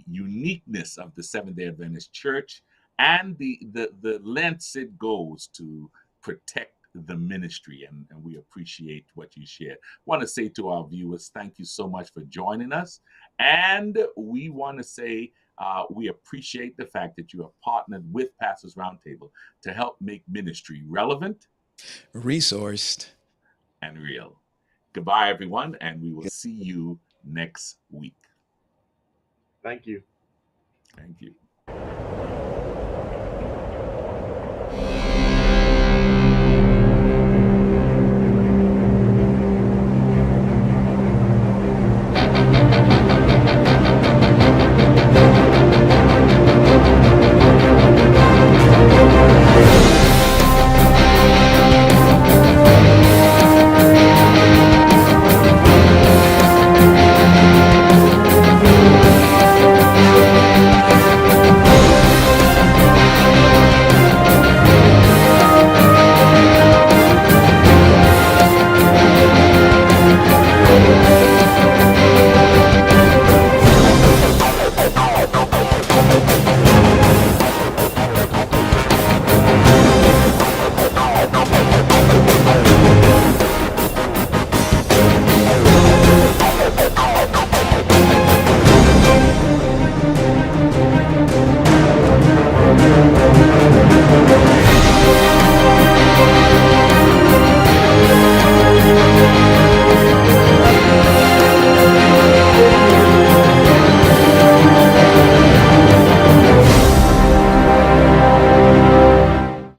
uniqueness of the Seventh-day Adventist Church and the lengths it goes to protect the ministry, and we appreciate what you shared. Want to say to our viewers, thank you so much for joining us. And we want to say we appreciate the fact that you have partnered with Pastors Roundtable to help make ministry relevant, Resourced. and real. Goodbye, everyone, and we will see you next week. Thank you. Thank you.